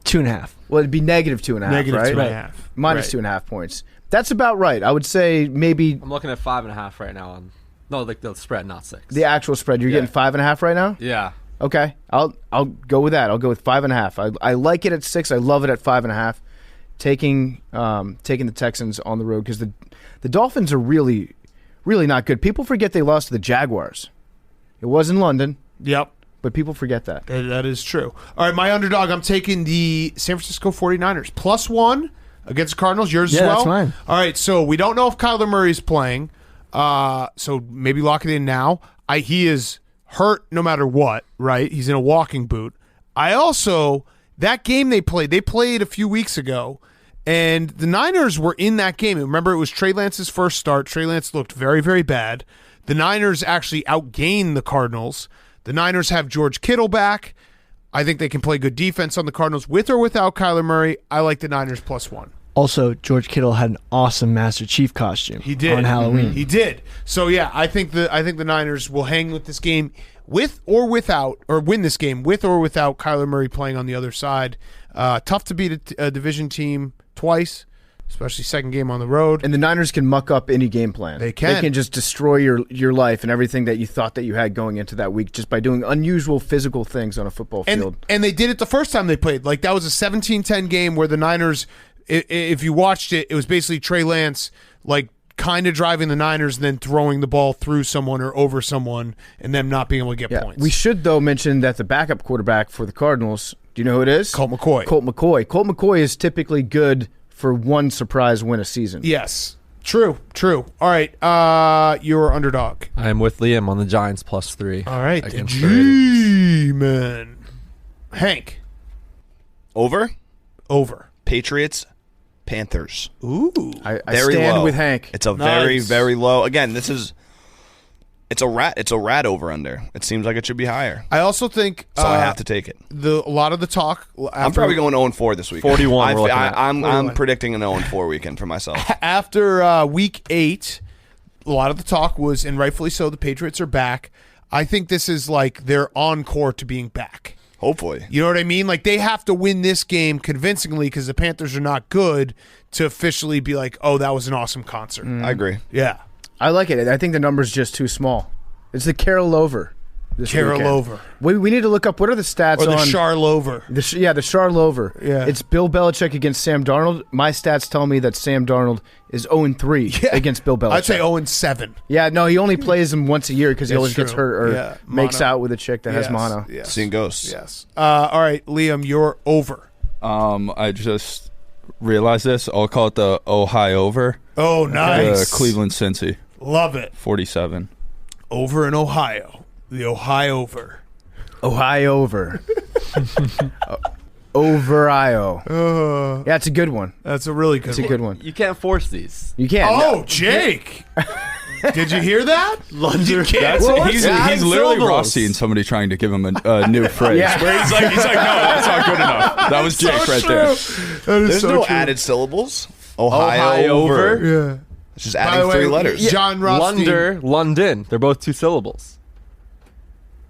2.5. Well, it'd be -2.5. Negative right? 2.5. Minus Right. 2.5 points. That's about right. I would say maybe I'm looking at 5.5 right now. Like the spread, not 6. the actual spread. You're getting 5.5 right now. Yeah. Okay, I'll go with that. I'll go with 5.5. I like it at 6. I love it at 5.5. Taking the Texans on the road because the Dolphins are really, really not good. People forget they lost to the Jaguars. It was in London, Yep. but people forget that. That is true. All right, my underdog, I'm taking the San Francisco 49ers. +1 against the Cardinals. Yours as Yeah, well? that's mine. All right, so we don't know if Kyler Murray's playing. So maybe lock it in now. He is hurt no matter what, right? He's in a walking boot. That game they played a few weeks ago, and the Niners were in that game. Remember, it was Trey Lance's first start. Trey Lance looked very, very bad. The Niners actually outgained the Cardinals. The Niners have George Kittle back. I think they can play good defense on the Cardinals with or without Kyler Murray. I like the Niners +1. Also, George Kittle had an awesome Master Chief costume. He did on Halloween. He did. So yeah, I think the Niners will hang with this game with or without, or win this game with or without Kyler Murray playing on the other side. Tough to beat a division team twice, especially second game on the road. And the Niners can muck up any game plan. They can. They can just destroy your life and everything that you thought that you had going into that week just by doing unusual physical things on a football field. And they did it the first time they played. Like that was a 17-10 game where the Niners, if you watched it, it was basically Trey Lance like kind of driving the Niners and then throwing the ball through someone or over someone and them not being able to get points. We should, though, mention that the backup quarterback for the Cardinals, do you know who it is? Colt McCoy. Colt McCoy is typically good for one surprise win a season. Yes. True. All right. Your underdog. I am with Liam on the Giants +3. All right. Against the Raiders. Lehman. Hank. Over. Patriots, Panthers. Ooh. I Very stand low. with Hank. It's a very, Nice. very low. Again, it's a rat over under. It seems like it should be higher. I also think So I have to take it. a lot of the talk. I'm probably going 0-4 this week. 41 we're looking at. I'm 41. predicting an 0-4 weekend for myself. After week 8, a lot of the talk was, and rightfully so, the Patriots are back. I think this is like their encore to being back. Hopefully. You know what I mean? Like they have to win this game convincingly because the Panthers are not good to officially be like, oh, that was an awesome concert. I agree. Yeah. I like it. I think the number's just too small. It's the Carol over. Carol over. We need to look up what are the stats Or the on Charl over. the Charl over. Yeah. It's Bill Belichick against Sam Darnold. My stats tell me that Sam Darnold is 0-3 against Bill Belichick. I'd say 0-7. Yeah, no, he only plays him once a year because he That's always gets true. hurt or Yeah, makes mono. out with a chick that has mono. Yes. Seeing ghosts. Yes. All right, Liam, you're over. I just realized this. I'll call it the Ohio over. Oh, nice. The Cleveland Cincy, Love it. 47. Over in Ohio. The Ohio over. Ohio over. Over Io. Yeah, it's a good one. That's a really good It's a one. good one. You can't force these. You can't. Oh, Jake. Did you hear that? Lunder. He's Add literally syllables. Rossi and somebody trying to give him a new phrase. Yeah. Where he's like, no, that's not good enough. That was Jake right there. That is There's so no true. added syllables. Ohio, Ohio over. over. Yeah. It's just By adding the way, 3 letters. John Rothstein. Lunder, London. They're both 2 syllables.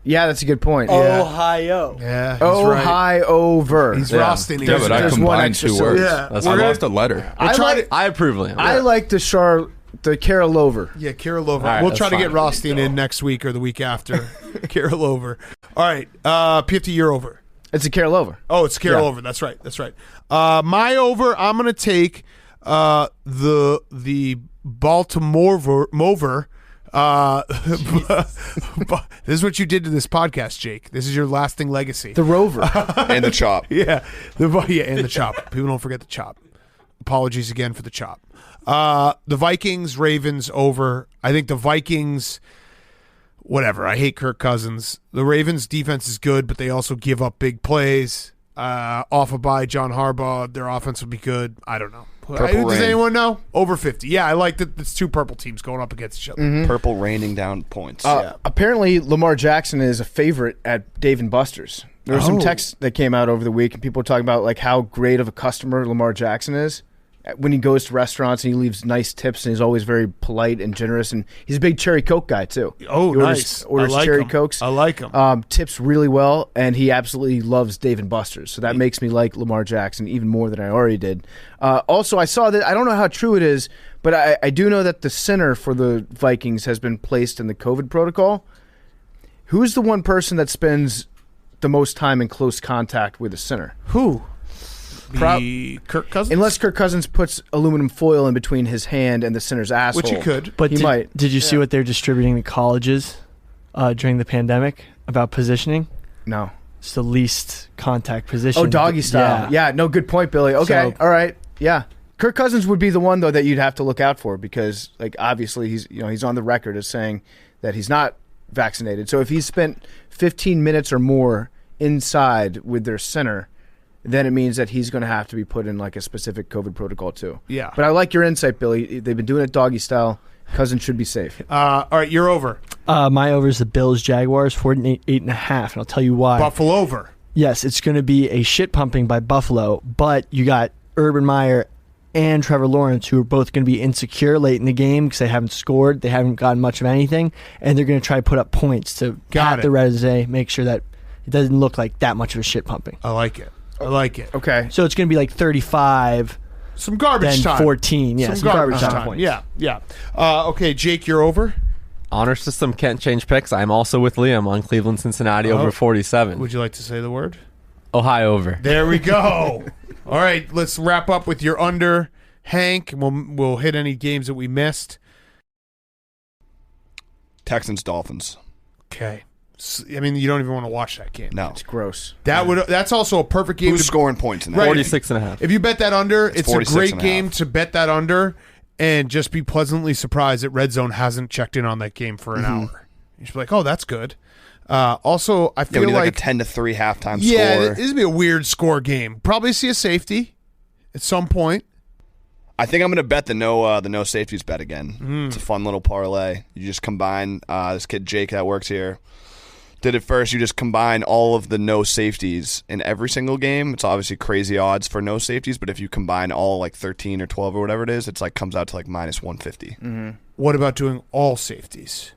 Yeah, that's a good point. Ohio. Yeah, he's right. Ohio over. He's Yeah. Rosting. Yeah, but I There's one combined extra 2 syllable. words. Yeah. That's I We're lost a letter. We'll try to, I approve, Liam. I like the Carol over. yeah, Carol over. All right, we'll that's try to get fine. Rothstein in next week or the week after. Carol over. All right, PFT, you're over. It's a Carol over. Oh, it's Carol Yeah. over. That's right. That's right. My over. I'm gonna take the Baltimore Mover. This is what you did to this podcast, Jake. This is your lasting legacy. The Rover. And the chop. Yeah, and the chop. People don't forget the chop. Apologies again for the chop. The Vikings, Ravens over. I think the Vikings. Whatever. I hate Kirk Cousins. The Ravens' defense is good, but they also give up big plays. Off a bye, John Harbaugh. Their offense will be good. I don't know. Purple Does rain. anyone know? Over 50. Yeah, I like that. It's 2 purple teams going up against each other. Purple raining down points. Apparently, Lamar Jackson is a favorite at Dave & Buster's. There were some Oh. texts that came out over the week, and people were talking about like how great of a customer Lamar Jackson is. When he goes to restaurants and he leaves nice tips, and he's always very polite and generous, and he's a big cherry Coke guy too. Oh, He nice. Orders I like cherry him. Cokes. I like him. Tips really well, and he absolutely loves Dave & Buster's. So that makes me like Lamar Jackson even more than I already did. Also, I saw that, I don't know how true it is, but I do know that the center for the Vikings has been placed in the COVID protocol. Who's the one person that spends the most time in close contact with the center? Who? Pro- Kirk Cousins? Unless Kirk Cousins puts aluminum foil in between his hand and the center's asshole. Which he could. But He did, might. did you see what they're distributing to colleges during the pandemic about positioning? No. It's the least contact position. Oh, doggy style. Yeah, no, good point, Billy. Okay, So- all right. Yeah. Kirk Cousins would be the one, though, that you'd have to look out for because, like, obviously he's on the record as saying that he's not vaccinated. So if he's spent 15 minutes or more inside with their center, then it means that he's going to have to be put in, like, a specific COVID protocol, too. Yeah. But I like your insight, Billy. They've been doing it doggy style. Cousins should be safe. All right, you're over. My over is the Bills Jaguars 48.5, and I'll tell you why. Buffalo over. Yes, it's going to be a shit pumping by Buffalo, but you got Urban Meyer and Trevor Lawrence, who are both going to be insecure late in the game because they haven't scored, they haven't gotten much of anything, and they're going to try to put up points to Got pat it. the resume, make sure that it doesn't look like that much of a shit pumping. I like it. I like it. Okay. So it's going to be like 35, Some garbage then time. 14. Yeah, some garbage time points. Yeah, yeah. Okay, Jake, you're over. Honor system can't change picks. I'm also with Liam on Cleveland Cincinnati Oh. over 47. Would you like to say the word? Ohio over. There we go. All right, let's wrap up with your under, Hank. We'll hit any games that we missed. Texans, Dolphins. Okay. I mean, you don't even want to watch that game. No. It's gross. That's also a perfect game. Who's to, scoring points in that? Right. 46.5. If you bet that under, it's a 46 great and a game half. to bet that under and just be pleasantly surprised that Red Zone hasn't checked in on that game for an hour. You should be like, oh, that's good. Also, I Yeah, feel we need like a like 10-3 halftime yeah, score. this is gonna be a weird score game. Probably see a safety at some point. I think I'm going to bet the no safeties bet again. It's a fun little parlay. You just combine this kid Jake that works here did it first. You just combine all of the no safeties in every single game. It's obviously crazy odds for no safeties, but if you combine all like 13 or 12 or whatever it is, it's like comes out to like minus 150. What about doing all safeties?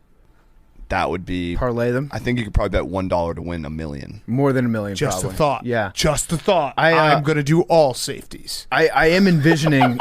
That would be Parlay them. I think you could probably bet $1 to win $1 million. More than $1 million. Just probably. a thought. Yeah. Just a thought. I'm I'm going to do all safeties. I am envisioning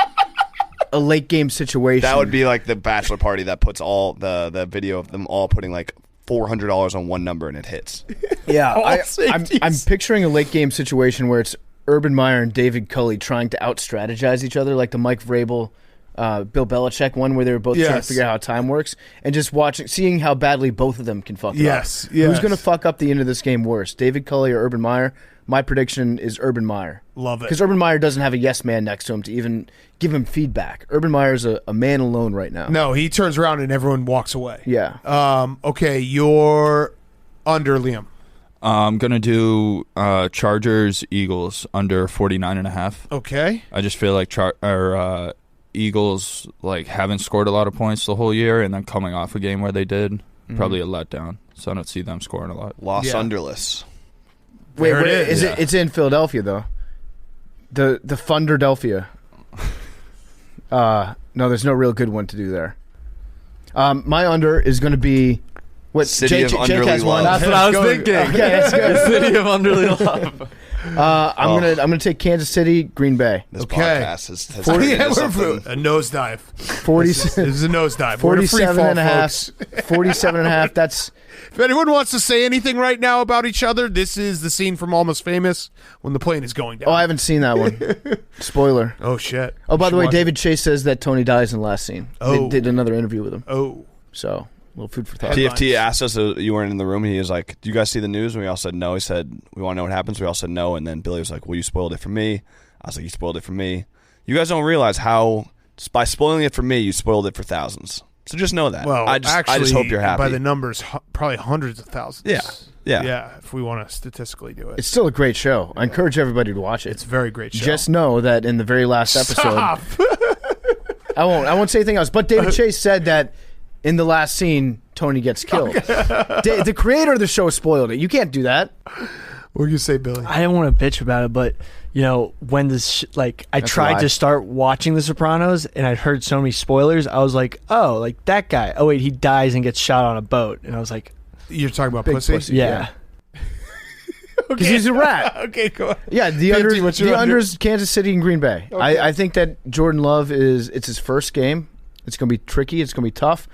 a late game situation. That would be like the bachelor party that puts all the video of them all putting like $400 on one number and it hits. Yeah, I'm safeties. picturing a late game situation where it's Urban Meyer and David Culley trying to out-strategize each other, like the Mike Vrabel, Bill Belichick one, where they were both trying to figure out how time works, and just seeing how badly both of them can fuck it up. Yes. Who's going to fuck up the end of this game worse, David Culley or Urban Meyer? My prediction is Urban Meyer. Love it. Because Urban Meyer doesn't have a yes man next to him to even give him feedback. Urban Meyer's a man alone right now. No, he turns around and everyone walks away. Yeah. Okay, you're under, Liam. I'm going to do Chargers, Eagles under 49.5. Okay. I just feel like Eagles like haven't scored a lot of points the whole year, and then coming off a game where they did, probably a letdown. So I don't see them scoring a lot. Los Yeah. Underless. Wait, There it is. It's in Philadelphia though. The Funderdelphia. No, there's no real good one to do there. My under is going to be what City of Jake Underly has one. Love. That's what I was thinking. Okay, that's good. The city of Underly Love. I'm gonna take Kansas City, Green Bay. This Okay. podcast has Yeah, turned into we're something. a nosedive. 40, This is a nosedive. We're in a free 47 fall, and a half. folks. 47 and a half. That's If anyone wants to say anything right now about each other, this is the scene from Almost Famous when the plane is going down. I haven't seen that one. Spoiler. Oh, shit. Oh, by You the way, should watch David Chase says that Tony dies in the last scene. They Oh. did another interview with him. it. Oh. So, a little food for thought. PFT asked us, you weren't in the room. He was like, "Do you guys see the news?" And we all said no. He said, "We want to know what happens." We all said no. And then Billy was like, "Well, you spoiled it for me." I was like, "You spoiled it for me." You guys don't realize how by spoiling it for me, you spoiled it for thousands. So just know that. Well, I just hope you're happy. By the numbers, probably hundreds of thousands. Yeah. Yeah, if we want to statistically do it. It's still a great show. I encourage everybody to watch it. It's a very great show. Just know that in the very last episode, Stop. I won't say anything else. But David Chase said that in the last scene, Tony gets killed. The creator of the show spoiled it. You can't do that. What were you say, Billy? I don't want to bitch about it, but you know when this I That's tried why. to start watching The Sopranos and I'd heard so many spoilers. I was like, oh, like that guy. Oh wait, he dies and gets shot on a boat, and I was like, You're talking about Big pussy? pussy. yeah. Because he's a rat. Okay, go on. Yeah, the 50, what's your under? under's Kansas City and Green Bay. I think that Jordan Love it's his first game. It's going to be tricky. It's going to be tough.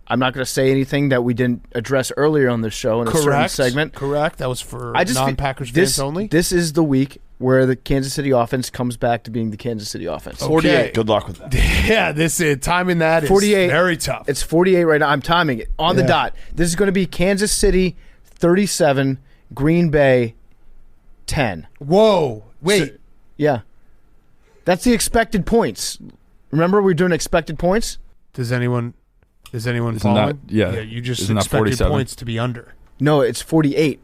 I'm not going to say anything that we didn't address earlier on the show in a certain Correct. segment. Correct. That was for I just non-Packers this, fans only. This is the week where the Kansas City offense comes back to being the Kansas City offense. 48. Good luck with that. Yeah, this is timing that is 48. very tough. It's 48 right now. I'm timing it on the Yeah. dot. This is going to be Kansas City 37, Green Bay 10. Whoa. Wait. Yeah. That's the expected points. Remember, we're doing expected points? Does anyone Isn't following? that- yeah. You just Isn't that expected 47? points to be under. No, it's 48.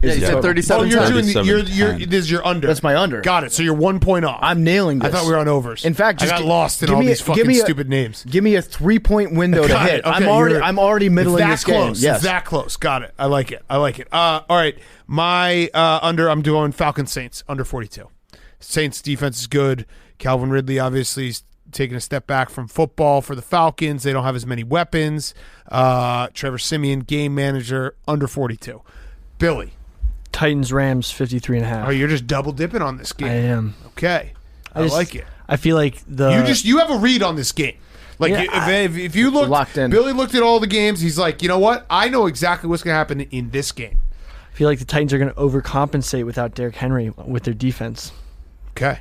Yeah, Is you the said total. 37. Oh, you're doing the, 37, you're 10. this is your under. That's my under. Got it. So you're 1 point off. I'm nailing this. I thought we were on overs. In fact, I just got lost in give all me a- these give fucking me a- stupid names. Give me a 3-point window to Got hit. it. Okay, I'm already middling it's this that game. close. Yes. It's that close. Got it. I like it. All right. My under, I'm doing Falcons Saints under 42. Saints defense is good. Calvin Ridley obviously is taking a step back from football for the Falcons. They don't have as many weapons. Trevor Siemian, game manager, under 42. Billy, Titans Rams 53.5. oh, you're just double dipping on this I game. am. Okay. I just- like it. I feel like You have a read on this game. Like Yeah, if you look, Locked in. Billy looked at all the games. He's like, you know what? I know exactly what's going to happen in this game. I feel like the Titans are going to overcompensate without Derrick Henry with their defense, Okay.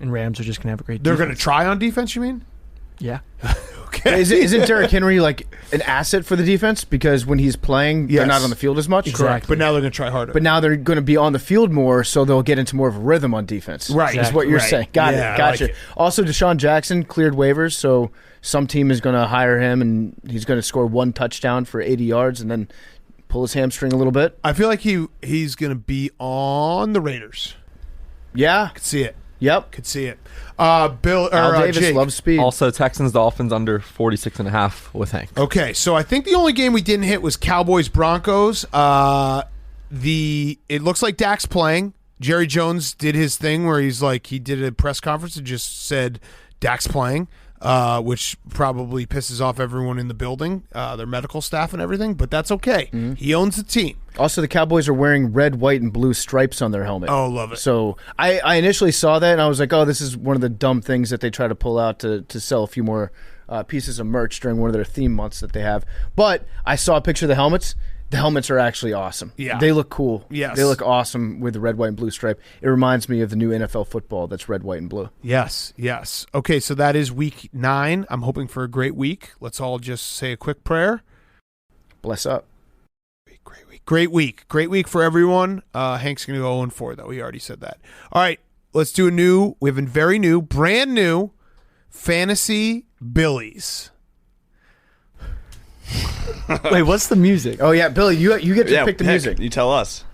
and Rams are just going to have a great. They're defense. going to try on defense, you mean? Yeah. Okay. Isn't Derrick Henry like an asset for the defense? Because when he's playing, Yes. they're not on the field as much. Exactly. Correct. But now they're going to try harder. But now they're going to be on the field more, so they'll get into more of a rhythm on defense. Right. Is what you're Right. saying. Got Yeah, I it. Gotcha. like it. Also, Deshaun Jackson cleared waivers, so some team is going to hire him, and he's going to score one touchdown for 80 yards, and then pull his hamstring a little bit. I feel like he's going to be on the Raiders. Yeah. Could see it. Yep. Could see it. Bill or Al Davis Jake. loves speed. Also, Texans Dolphins under 46.5 with Hank. Okay, so I think the only game we didn't hit was Cowboys Broncos. It looks like Dak's playing. Jerry Jones did his thing where he did a press conference and just said Dak's playing, which probably pisses off everyone in the building, their medical staff and everything, but that's okay. Mm-hmm. He owns the team. Also, the Cowboys are wearing red, white, and blue stripes on their helmet. Oh, love it. So I initially saw that, and I was like, oh, this is one of the dumb things that they try to pull out to sell a few more pieces of merch during one of their theme months that they have. But I saw a picture of the helmets. The helmets are actually awesome. Yeah. They look cool. Yes. They look awesome with the red, white, and blue stripe. It reminds me of the new NFL football that's red, white, and blue. Yes. Okay, so that is week 9. I'm hoping for a great week. Let's all just say a quick prayer. Bless up. Great week for everyone. Hank's going to go 0-4, though. He already said that. All right, let's do we have a brand new Fantasy Billies. Wait, what's the music? Oh, yeah, Billy, you get to pick the music. You tell us.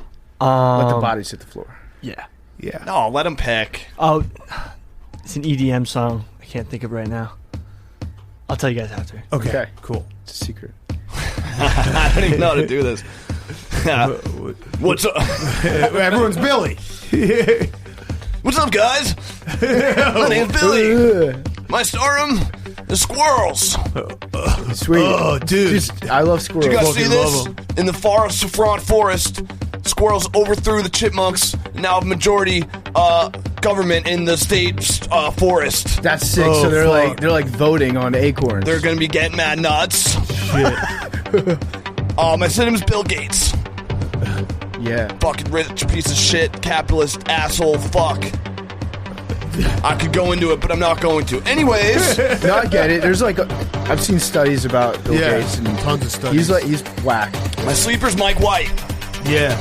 Let the bodies hit the floor. Yeah. No, let him pick. Oh, it's an EDM song. I can't think of it right now. I'll tell you guys after. Okay, cool. It's a secret. I don't even know how to do this. What's up? Everyone's Billy. What's up, guys? My name's Billy. My stardom is squirrels. Sweet. Oh, dude. I love squirrels. You guys see fucking this? love 'em. In the far front forest, squirrels overthrew the chipmunks and now have majority government in the state forest. That's sick. Oh, So they're fuck. like voting on acorns. They're gonna be getting mad nuts. My name's Bill Gates. Yeah. Fucking rich piece of shit, capitalist asshole, fuck. I could go into it, but I'm not going to. Anyways, No, I get it. There's I've seen studies about Bill Gates and tons of studies. he's whack. my sleeper's Mike White. Yeah.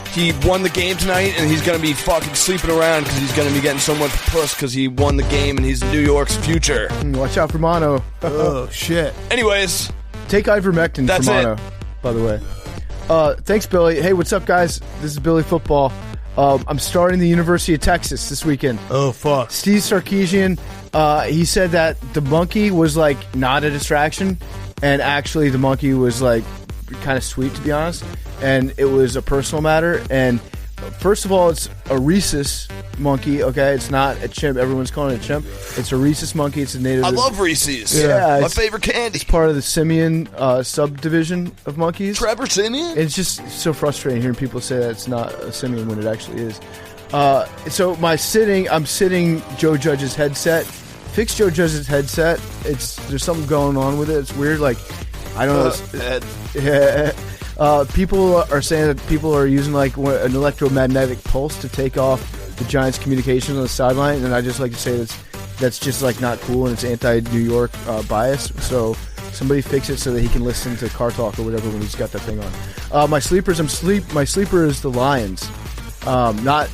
He won the game tonight, and he's gonna be fucking sleeping around because he's gonna be getting so much puss because he won the game and he's New York's future. Watch out for mono. Oh, shit. Anyways, Take ivermectin That's for it. mono, by the way. Thanks, Billy. Hey, what's up, guys? This is Billy Football. I'm starting the University of Texas this weekend. Oh, fuck. Steve Sarkisian, he said that the monkey was not a distraction, and actually the monkey was kind of sweet, to be honest, and it was a personal matter. And first of all, it's a rhesus monkey. Okay, it's not a chimp. Everyone's calling it a chimp. It's a rhesus monkey. It's a native. I love Reese's. Yeah, my it's- favorite candy. It's part of the simian subdivision of monkeys. Trevor Simeon. It's just so frustrating hearing people say that it's not a simian when it actually is. So I'm sitting Joe Judge's headset. Fix Joe Judge's headset. There's something going on with it. It's weird. I don't know. Yeah. People are saying that people are using an electromagnetic pulse to take off the Giants' communications on the sideline, and I just like to say that's just not cool, and it's anti-New York bias. So somebody fix it so that he can listen to Car Talk or whatever when he's got that thing on. My sleeper is the Lions. Not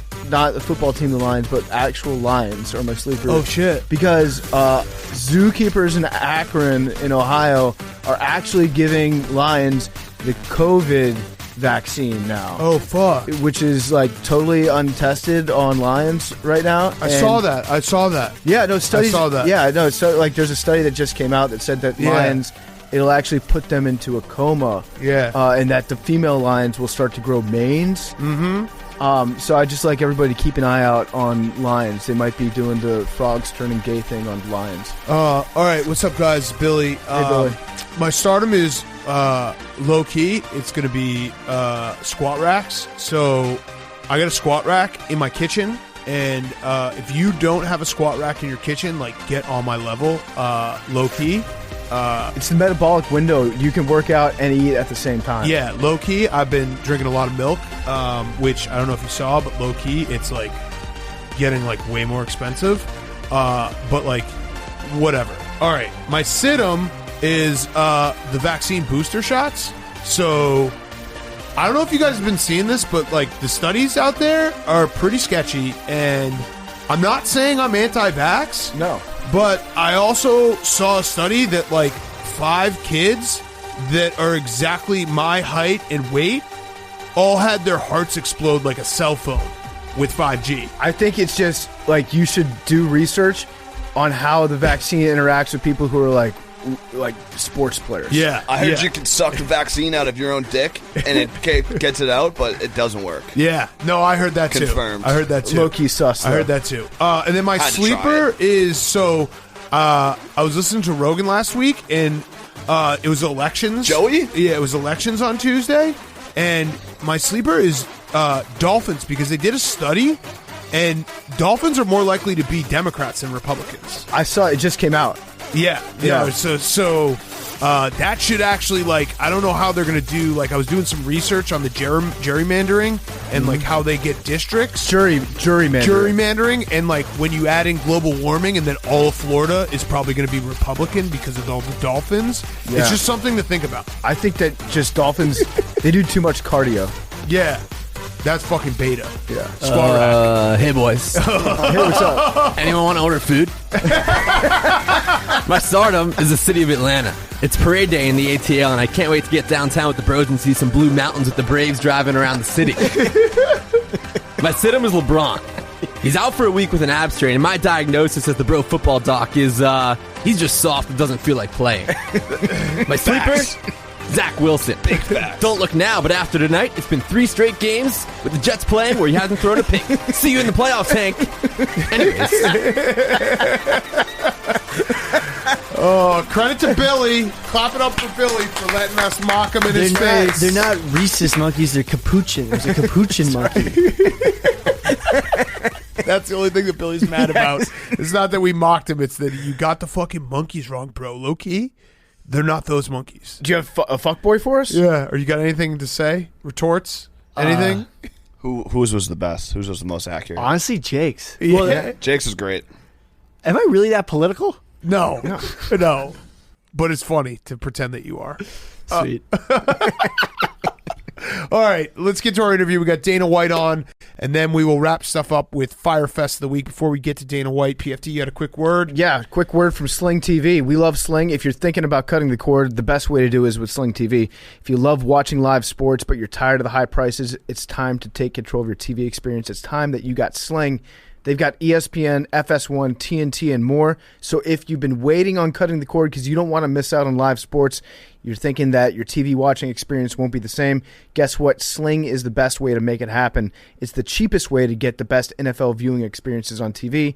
the football team, the Lions, but actual Lions are my sleeper. Oh, shit. Because zookeepers in Akron in Ohio are actually giving lions the COVID vaccine now. Oh, fuck. Which is totally untested on lions right now. I saw that. Yeah, no studies. I saw that. Yeah, no. So there's a study that just came out that said that Yeah. lions, it'll actually put them into a coma. Yeah. And that the female lions will start to grow manes. Mm-hmm. So I just like everybody to keep an eye out on lions. They might be doing the frogs turning gay thing on lions. All right, what's up, guys? Billy. Hey, Billy. My stardom is low key. It's going to be squat racks. So I got a squat rack in my kitchen, and if you don't have a squat rack in your kitchen, get on my level. Low key. It's the metabolic window. You can work out and eat at the same time. Yeah, low key. I've been drinking a lot of milk, which I don't know if you saw, but low key, it's getting way more expensive. But whatever. All right, my sit-em is the vaccine booster shots. So I don't know if you guys have been seeing this, but the studies out there are pretty sketchy, and I'm not saying I'm anti-vax. No. But I also saw a study that 5 kids that are exactly my height and weight all had their hearts explode like a cell phone with 5G. I think it's just like you should do research on how the vaccine interacts with people who are like sports players. Yeah. I heard you can suck the vaccine out of your own dick and it gets it out, but it doesn't work. Yeah. No, I heard that Confirmed. too. I heard that too. Low-key sus, I though. heard that too. And then my Had to sleeper try is I was listening to Rogan last week, and it was elections. Joey? Yeah, it was elections on Tuesday, and my sleeper is Dolphins because they did a study, and Dolphins are more likely to be Democrats than Republicans. I saw it just came out. Yeah. So that should actually, like, I don't know how they're going to do, like, I was doing some research on the gerrymandering and, like, how they get districts. Gerrymandering, and, like, when you add in global warming and then all of Florida is probably going to be Republican because of all the Dolphins. Yeah. It's just something to think about. I think that just Dolphins, they do too much cardio. Yeah. That's fucking beta. Yeah. Hey boys. Hey, what's up? Anyone want to order food? My stardom is the city of Atlanta. It's parade day in the ATL, and I can't wait to get downtown with the bros and see some blue mountains with the Braves driving around the city. My situm is LeBron. He's out for a week with an ab strain, and my diagnosis as the bro football doc is he's just soft and doesn't feel like playing. My sleeper? Zach Wilson. Big facts. Don't look now, but after tonight, it's been 3 straight games with the Jets playing where he hasn't thrown a pick. See you in the playoffs, Hank. Anyways. Oh, credit to Billy. Clap it up for Billy for letting us mock him in his face. They're not rhesus monkeys, they're capuchin. There's a capuchin monkey. That's the only thing that Billy's mad about. It's not that we mocked him, it's that you got the fucking monkeys wrong, bro. Low key. They're not those monkeys. Do you have a fuckboy for us? Yeah. Or you got anything to say? Retorts? Anything? Whose was the best? Whose was the most accurate? Honestly, Jake's. Yeah. Well, Jake's is great. am I really that political? No. No. But it's funny to pretend that you are. Sweet. All right, let's get to our interview. We got Dana White on, and then we will wrap stuff up with Fyre Fest of the week. Before we get to Dana White, PFT, you had a quick word? Yeah, quick word from Sling TV. We love Sling. If you're thinking about cutting the cord, the best way to do is with Sling TV. If you love watching live sports, but you're tired of the high prices, it's time to take control of your TV experience. It's time that you got Sling. They've got ESPN, FS1, TNT, and more. So if you've been waiting on cutting the cord because you don't want to miss out on live sports, you're thinking that your TV watching experience won't be the same, guess what? Sling is the best way to make it happen. It's the cheapest way to get the best NFL viewing experiences on TV.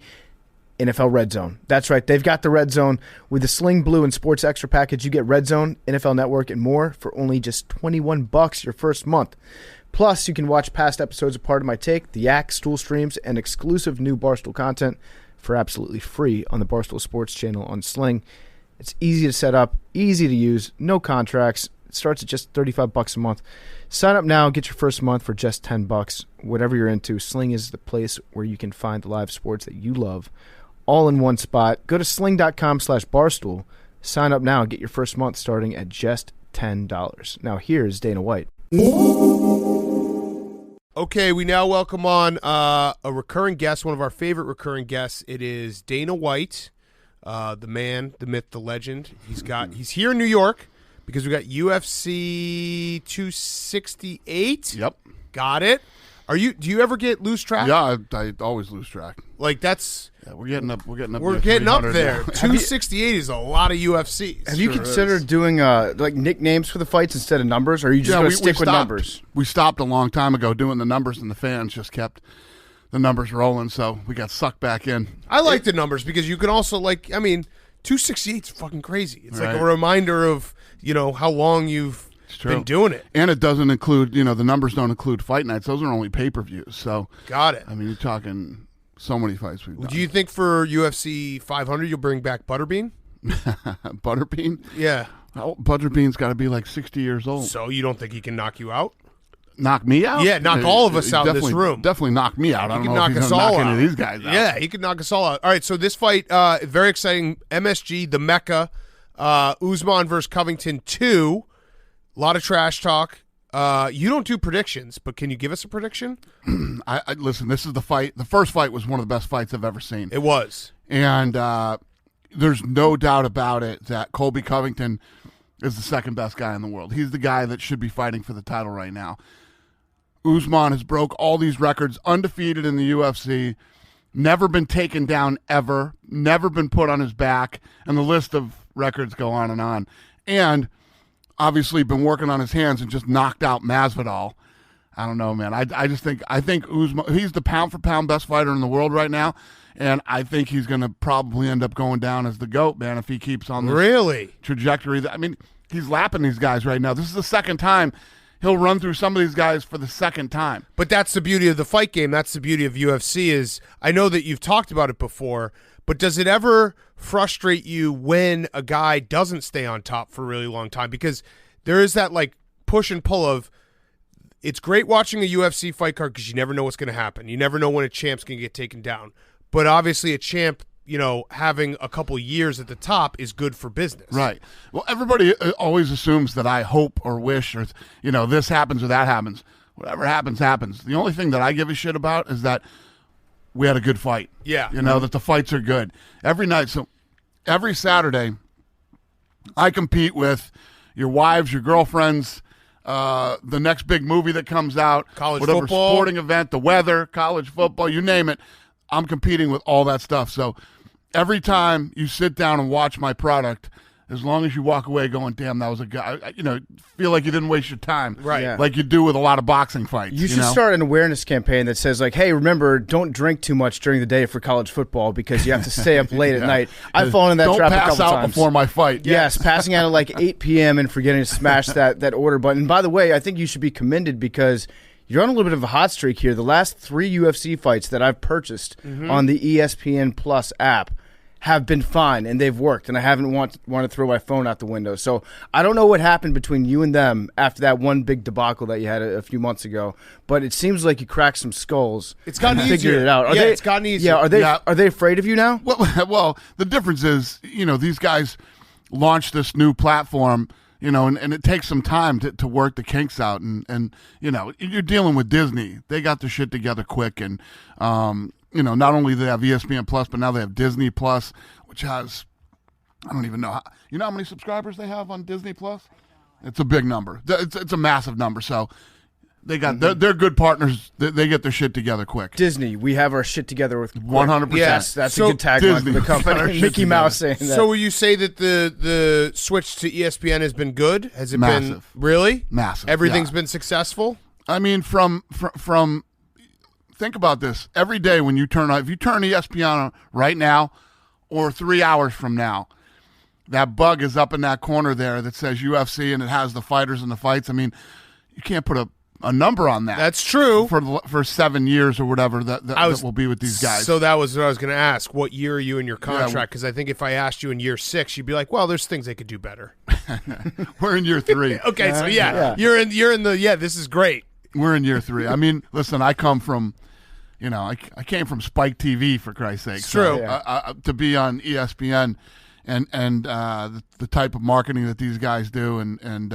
NFL Red Zone. That's right. They've got the Red Zone. With the Sling Blue and Sports Extra package, you get Red Zone, NFL Network, and more for only just $21 your first month. Plus, you can watch past episodes of Part of My Take, the Yak, Stool Streams, and exclusive new Barstool content for absolutely free on the Barstool Sports channel on Sling. It's easy to set up, easy to use, no contracts. It starts at just $35 a month. Sign up now and get your first month for just $10. Whatever you're into, Sling is the place where you can find the live sports that you love all in one spot. Go to sling.com/barstool. Sign up now and get your first month starting at just $10. Now here's Dana White. Okay, we now welcome on a recurring guest, one of our favorite recurring guests. It is Dana White, the man, the myth, the legend. He's here in New York because we got UFC 268. Yep. Got it. Do you ever get loose track? Yeah, I always lose track. Like that's Yeah, we're getting up. We're getting up. we're near getting up 300 there. now. 268 is a lot of UFCs. Have you considered doing like nicknames for the fights instead of numbers, or are you just going to stick with stopped. numbers? We stopped a long time ago doing the numbers, and the fans just kept the numbers rolling, so we got sucked back in. I like the numbers because you can also 268 is fucking crazy. It's like Right. a reminder of how long you've been doing it. And it doesn't include, the numbers don't include fight nights. Those are only pay-per-views. So, Got it. I mean, you're talking so many fights we've done. Do you think for UFC 500 you'll bring back Butterbean? Butterbean? Yeah. Oh, Butterbean's got to be like 60 years old. So you don't think he can knock you out? Knock me out? Yeah, knock all of us out in this Definitely- room. Definitely knock me out. I don't He can know if knock he's us going to all knock out. any of these guys out. Yeah, he could knock us all out. All right, so this fight, very exciting. MSG, the Mecca, Usman versus Covington 2. A lot of trash talk. You don't do predictions, but can you give us a prediction? I listen, this is the fight. The first fight was one of the best fights I've ever seen. It was. And there's no doubt about it that Colby Covington is the second best guy in the world. He's the guy that should be fighting for the title right now. Usman has broke all these records, undefeated in the UFC, never been taken down ever, never been put on his back, and the list of records go on. And obviously been working on his hands and just knocked out Masvidal. I don't know, man. I think Usman, he's the pound-for-pound best fighter in the world right now, and I think he's going to probably end up going down as the GOAT, man, if he keeps on this trajectory. I mean, he's lapping these guys right now. This is the second time he'll run through some of these guys for the second time. But that's the beauty of the fight game. That's the beauty of UFC is, I know that you've talked about it before, but does it ever frustrate you when a guy doesn't stay on top for a really long time? Because there is that like push and pull of, it's great watching a UFC fight card because you never know what's going to happen. You never know when a champ's going to get taken down. But obviously a champ, you know, having a couple years at the top is good for business. Right. Well, everybody always assumes that I hope or wish or, you know, this happens or that happens. Whatever happens, happens. The only thing that I give a shit about is that we had a good fight. Yeah. You know, that the fights are good. Every night, so every Saturday, I compete with your wives, your girlfriends, the next big movie that comes out, college whatever football, sporting event, the weather, college football, you name it. I'm competing with all that stuff. So every time you sit down and watch my product, as long as you walk away going, damn, that was a guy, you know, feel like you didn't waste your time. Right. Yeah. Like you do with a lot of boxing fights. You should start an awareness campaign that says, like, hey, remember, don't drink too much during the day for college football because you have to stay up late at night. I've fallen in that trap a couple times. Don't pass out before my fight. Yes, passing out at like 8 p.m. and forgetting to smash that order button. And by the way, I think you should be commended because you're on a little bit of a hot streak here. The last 3 UFC fights that I've purchased on the ESPN Plus app have been fine, and they've worked, and I haven't want to throw my phone out the window. So I don't know what happened between you and them after that one big debacle that you had a few months ago, but it seems like you cracked some skulls. It's gotten easier. Figured it out. It's gotten easier. Yeah, are they afraid of you now? Well, the difference is, you know, these guys launched this new platform, you know, and it takes some time to work the kinks out. And, you know, you're dealing with Disney. They got their shit together quick. And, you know, not only do they have ESPN Plus, but now they have Disney Plus, which has, I don't even know. You know how many subscribers they have on Disney Plus? It's a big number. It's a massive number. So they got they're good partners. They get their shit together quick. Disney, we have our shit together with 100%. Yes, that's a good tagline for the company. Mickey Mouse saying that. So will you say that the switch to ESPN has been good? Has it Massive. been really Massive? Everything's Yeah. been successful. I mean, from think about this. Every day when you turn on, if you turn ESPN on right now or 3 hours from now, that bug is up in that corner there that says UFC and it has the fighters and the fights. I mean, you can't put a number on that. That's true. For 7 years or whatever that will be with these guys. So that was what I was going to ask. What year are you in your contract? Because I think if I asked you in year 6, you'd be like, well, there's things they could do better. We're in year 3. Okay, so you're in the this is great. We're in year 3. I mean, listen, I come from, you know, I came from Spike TV, for Christ's sake. It's true. So, to be on ESPN and the type of marketing that these guys do and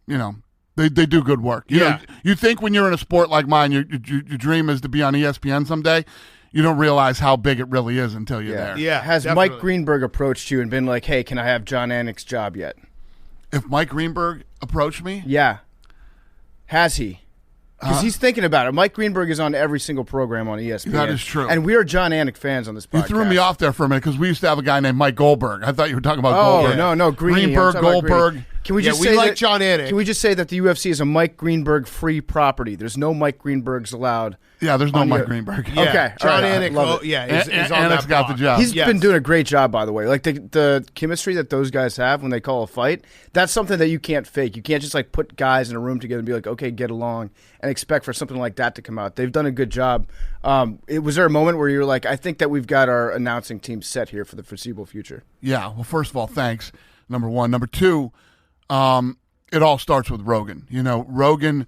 you know, they do good work. You know, you think when you're in a sport like mine, your dream is to be on ESPN someday. You don't realize how big it really is until you're there. Yeah, Has definitely. Mike Greenberg approached you and been like, hey, can I have John Anik's job yet? If Mike Greenberg approached me, Yeah. Has he? Because he's thinking about it. Mike Greenberg is on every single program on ESPN. That is true. And we are John Anik fans on this podcast. you threw me off there for a minute because we used to have a guy named Mike Goldberg. I thought you were talking about Oh, Goldberg. no, Greeny. I'm Greenberg, talking about Goldberg. Greeny. Can we Yeah, just we say like that, John Anik. Can we just say that the UFC is a Mike Greenberg free property? There's no Mike Greenbergs allowed. Yeah, there's no On Mike your- Greenberg. Yeah. Okay, John all right, I Anik. love it. Is on Anik's that got block. the job. He's Yes. been doing a great job, by the way. Like the chemistry that those guys have when they call a fight, that's something that you can't fake. You can't just like put guys in a room together and be like, okay, get along, and expect for something like that to come out. They've done a good job. Was there a moment where you were like, I think that we've got our announcing team set here for the foreseeable future? Yeah. Well, first of all, thanks. Number one. Number two, it all starts with Rogan. You know, Rogan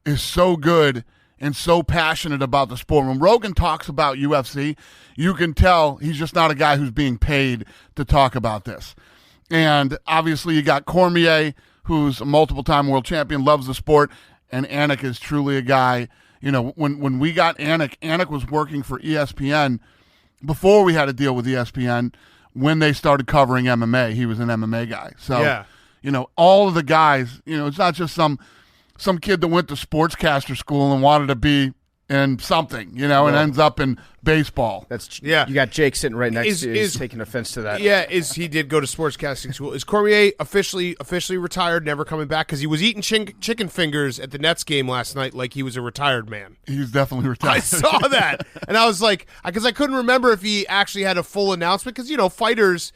is so good and so passionate about the sport. When Rogan talks about UFC, you can tell he's just not a guy who's being paid to talk about this. And obviously you got Cormier, who's a multiple-time world champion, loves the sport, and Anik is truly a guy. You know, when we got Anik was working for ESPN before we had a deal with ESPN. when they started covering MMA. He was an MMA guy. So, Yeah. all of the guys, it's not just some kid that went to sportscaster school and wanted to be in something, and ends up in baseball. You got Jake sitting right next to you. He's Is- taking offense to that. Yeah, he did go to sportscasting school. Is Cormier officially retired, never coming back? Because he was eating chicken fingers at the Nets game last night like he was a retired man. He's definitely retired. I saw that, and I was like, because I couldn't remember if he actually had a full announcement. Because fighters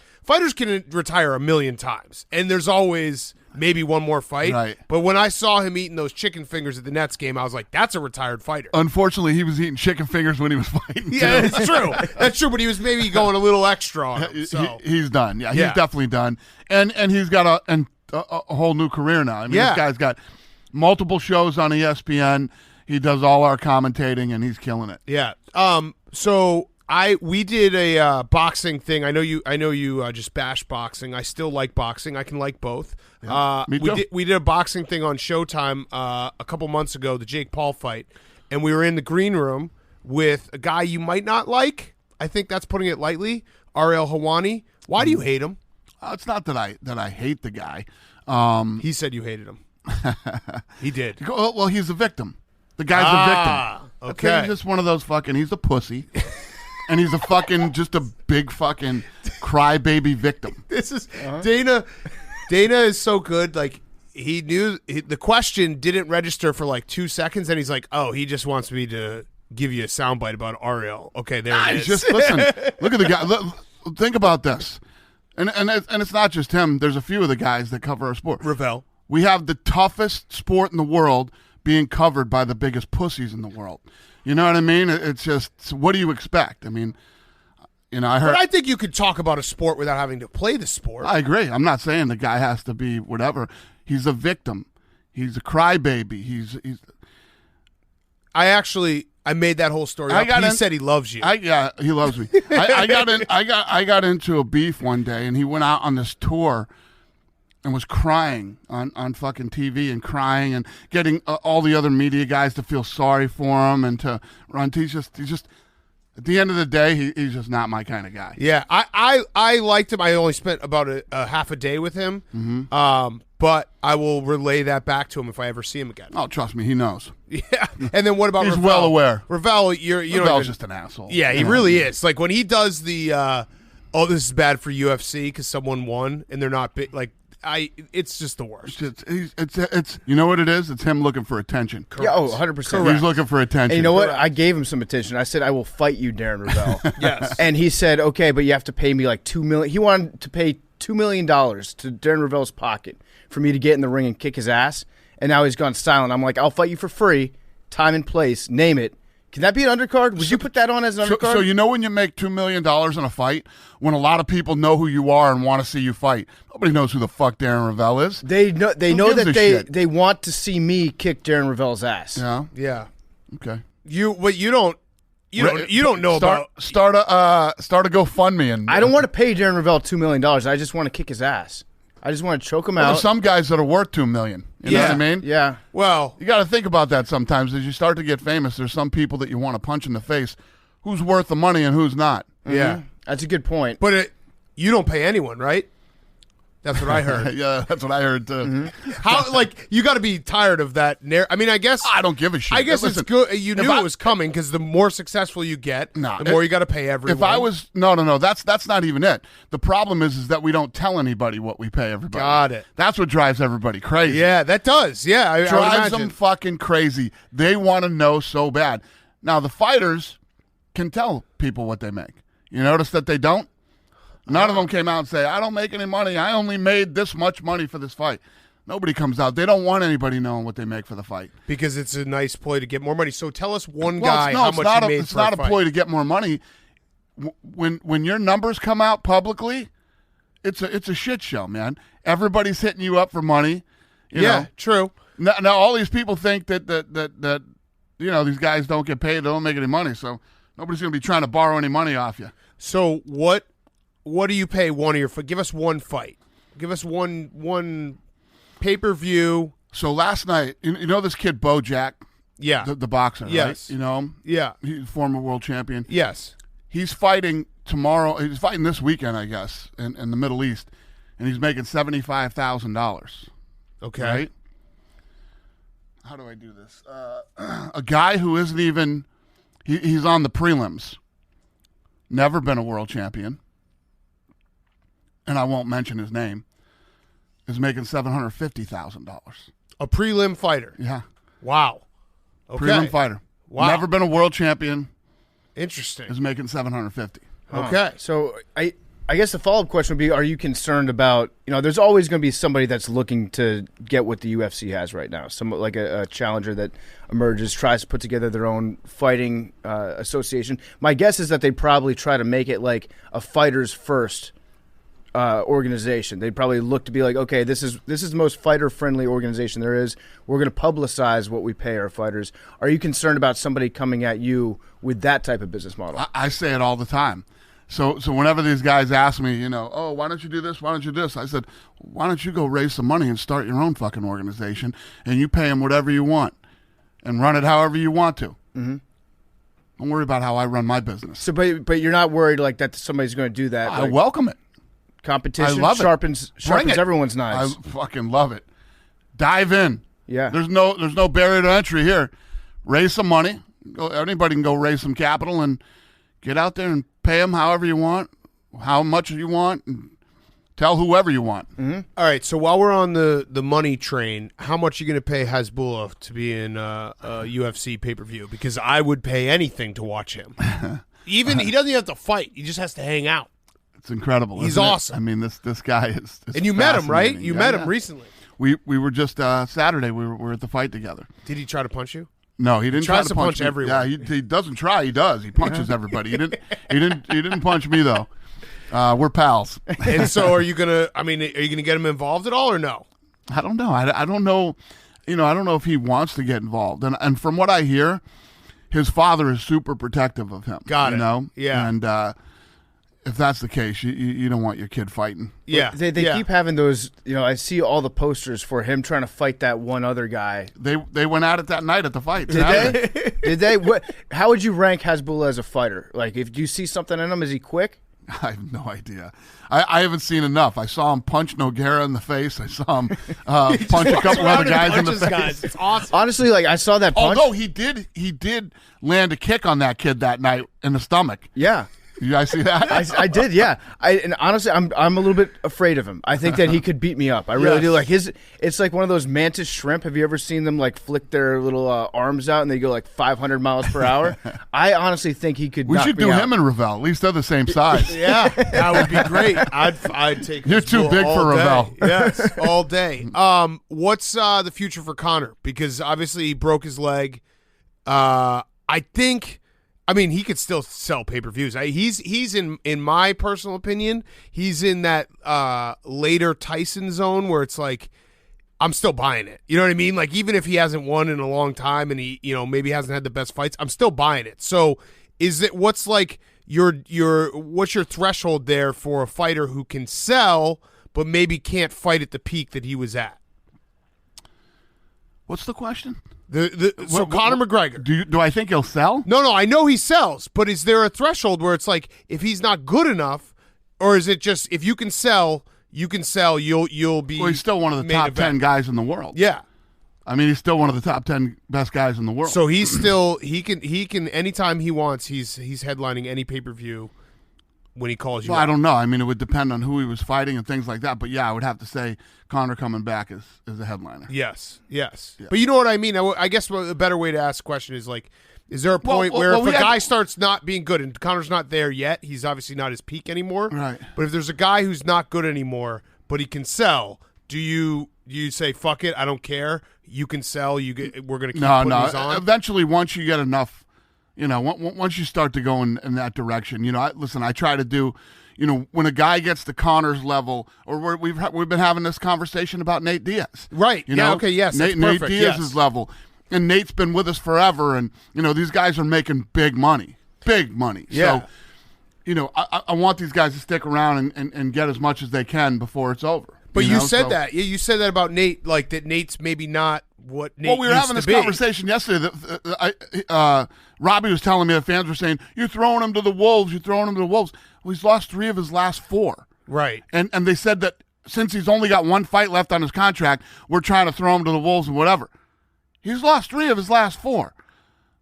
can retire a million times, and there's always maybe one more fight. Right. But when I saw him eating those chicken fingers at the Nets game, I was like, that's a retired fighter. Unfortunately, he was eating chicken fingers when he was fighting. Yeah, too. it's true. That's true, but he was maybe going a little extra on him. So. He's done. Yeah, he's Yeah. definitely done. And he's got a whole new career now. I mean, Yeah. this guy's got multiple shows on ESPN. He does all our commentating, and he's killing it. Yeah. So we did a boxing thing. I know you just bash boxing. I still like boxing. I can like both. me too. We did a boxing thing on Showtime a couple months ago, the Jake Paul fight, and we were in the green room with a guy you might not like. I think that's putting it lightly. Ariel Helwani. Why do you hate him? It's not that I hate the guy. He said you hated him. He did. Well, he's a victim. The guy's a victim. Okay. He's just one of those he's a pussy. And he's just a big fucking crybaby victim. This is Dana. Dana is so good. Like he knew the question didn't register for like 2 seconds, and he's like, "Oh, he just wants me to give you a soundbite about Ariel." Okay, there it is. Just listen. Look at the guy. Think about this, and it's not just him. There's a few of the guys that cover our sport. Ravel. We have the toughest sport in the world being covered by the biggest pussies in the world. You know what I mean? It's just, what do you expect? I mean, I heard. But I think you could talk about a sport without having to play the sport. I agree. I'm not saying the guy has to be whatever. He's a victim. He's a crybaby. He's. I made that whole story up. He said he loves you. Yeah, he loves me. I got into a beef one day, and he went out on this tour and was crying on fucking TV and crying and getting all the other media guys to feel sorry for him and to run. He's just at the end of the day, he's just not my kind of guy. Yeah, I liked him. I only spent about a half a day with him. Mm-hmm. But I will relay that back to him if I ever see him again. Oh, trust me, he knows. Yeah. And then what about He's Ravel? well aware. Ravel, Ravel's just an asshole. Yeah, he really is. Like when he does the, this is bad for UFC because someone won and they're not big. Like it's just the worst. It's you know what it is? It's him looking for attention. Yeah, 100%. He's looking for attention. And you know what? I gave him some attention. I said, I will fight you, Darren Ravel. Yes. And he said, okay, but you have to pay me like $2 million. He wanted to pay $2 million to Darren Ravel's pocket for me to get in the ring and kick his ass. And now he's gone silent. I'm like, I'll fight you for free, time and place, name it. Can that be an undercard? Would you put that on as an undercard? So you know when you make $2 million in a fight, when a lot of people know who you are and want to see you fight, nobody knows who the fuck Darren Ravel is. They know that they want to see me kick Darren Ravel's ass. Yeah. Yeah. Okay. You don't know about start a GoFundMe and I don't want to pay Darren Ravel $2 million. I just want to kick his ass. I just want to choke him out. There's some guys that are worth $2 million. You know what I mean? Yeah. Well, you got to think about that sometimes. As you start to get famous, there's some people that you want to punch in the face. Who's worth the money and who's not? Yeah. That's a good point. But you don't pay anyone, right? That's what I heard. Yeah, that's what I heard too. Mm-hmm. How you got to be tired of that. I mean, I guess I don't give a shit. I guess Listen, it's good. You knew it was coming because the more successful you get, the more you got to pay everyone. If I was no, that's not even it. The problem is that we don't tell anybody what we pay everybody. Got it. That's what drives everybody crazy. Yeah, that does. Yeah, I drives them fucking crazy. They want to know so bad. Now the fighters can tell people what they make. You notice that they don't. None of them came out and say, I don't make any money. I only made this much money for this fight. Nobody comes out. They don't want anybody knowing what they make for the fight. Because it's a nice ploy to get more money. So tell us how much you made it's for not a a fight. ploy to get more money. When your numbers come out publicly, it's a shit show, man. Everybody's hitting you up for money. You know? True. Now all these people think that these guys don't get paid. They don't make any money. So nobody's going to be trying to borrow any money off you. So what do you pay one of your fight? Give us one fight. Give us one pay-per-view. So last night, you know this kid Bojack? Yeah. The boxer, yes. right? You know him? Yeah. He's a former world champion. Yes. He's fighting tomorrow. He's fighting this weekend, I guess, in the Middle East, and he's making $75,000. Okay. Right? How do I do this? A guy who isn't even he's on the prelims, never been a world champion, and I won't mention his name, is making $750,000. A prelim fighter. Yeah. Wow. Okay. Prelim fighter. Wow. Never been a world champion. Interesting. Is making $750,000. Okay. So I guess the follow-up question would be, are you concerned about, there's always going to be somebody that's looking to get what the UFC has right now, some like a challenger that emerges, tries to put together their own fighting association. My guess is that they probably try to make it like a fighters first organization. They'd probably look to be like, okay, this is the most fighter-friendly organization there is. We're going to publicize what we pay our fighters. Are you concerned about somebody coming at you with that type of business model? I say it all the time. So whenever these guys ask me, oh, why don't you do this? Why don't you do this? I said, why don't you go raise some money and start your own fucking organization, and you pay them whatever you want and run it however you want to. Mm-hmm. Don't worry about how I run my business. So, but you're not worried like that somebody's going to do that. I welcome it. Competition I love sharpens it. everyone's knives. I fucking love it. Dive in. Yeah. There's no barrier to entry here. Raise some money. Anybody can go raise some capital and get out there and pay them however you want, how much you want, and tell whoever you want. Mm-hmm. All right, so while we're on the money train, how much are you going to pay Hasbulla to be in a UFC pay-per-view? Because I would pay anything to watch him. Even he doesn't even have to fight. He just has to hang out. It's incredible. He's isn't it? awesome. I mean, this guy is and you met him, right? fascinating. You Yeah, met yeah. him recently. We were just Saturday. We were at the fight together. Did he try to punch you? No, he didn't tries try to punch punch me. everyone. Yeah, he doesn't try. He does. He punches everybody. He didn't punch me though. We're pals. And so, are you gonna get him involved at all or no? I don't know. I don't know. I don't know if he wants to get involved. And from what I hear, his father is super protective of him. Got it. Yeah. And if that's the case, you don't want your kid fighting. Yeah. They keep having those, I see all the posters for him trying to fight that one other guy. They went at it that night at the fight. Did they? Did they? How would you rank Hasbulla as a fighter? Like, if you see something in him, is he quick? I have no idea. I haven't seen enough. I saw him punch Nogueira in the face. I saw him punch a couple other guys in the face. Guys. It's awesome. Honestly, like, I saw that punch. Although he did land a kick on that kid that night in the stomach. Yeah. You guys see that? I did, yeah. And honestly, I'm a little bit afraid of him. I think that he could beat me up. I really do. Like it's like one of those mantis shrimp. Have you ever seen them like flick their little arms out and they go like 500 miles per hour? I honestly think he could. We should do him and Ravel. At least they're the same size. Yeah, that would be great. I'd take. You're too big for Ravel. Yes, all day. What's the future for Conor? Because obviously he broke his leg. I think. I mean, he could still sell pay-per-views. He's in my personal opinion, he's in that later Tyson zone where it's like, I'm still buying it. You know what I mean? Like, even if he hasn't won in a long time and he, maybe hasn't had the best fights, I'm still buying it. So, what's like what's your threshold there for a fighter who can sell but maybe can't fight at the peak that he was at? What's the question? Conor McGregor. Do I think he'll sell? No, I know he sells, but is there a threshold where it's like if he's not good enough, or is it just if you can sell, you'll be? Well, he's still one of the top 10 guys in the world. Yeah, I mean, he's still one of the top 10 best guys in the world. So he's still he can anytime he wants. He's headlining any pay-per-view when he calls you. Well, I don't know. I mean, it would depend on who he was fighting and things like that. But yeah, I would have to say Conor coming back is a headliner. Yes. But you know what I mean? I guess a better way to ask the question is like, is there a point where if a guy starts not being good and Conor's not there yet, he's obviously not his peak anymore. Right. But if there's a guy who's not good anymore, but he can sell, do you say, fuck it, I don't care, you can sell, we're going to keep putting these on? Eventually, once you get enough, once you start to go in that direction, I try to do, when a guy gets to Conor's level, or we've been having this conversation about Nate Diaz. Right. Okay, yes. Nate Diaz's level. And Nate's been with us forever, and, these guys are making big money. Big money. Yeah. So, I want these guys to stick around and get as much as they can before it's over. But you said that. You said that about Nate, like that Nate's maybe not what Nate we were having this conversation yesterday. Robbie was telling me the fans were saying, you're throwing him to the Wolves. Well, he's lost 3 of his last 4. Right. And they said that since he's only got 1 fight left on his contract, we're trying to throw him to the wolves and whatever. He's lost 3 of his last 4.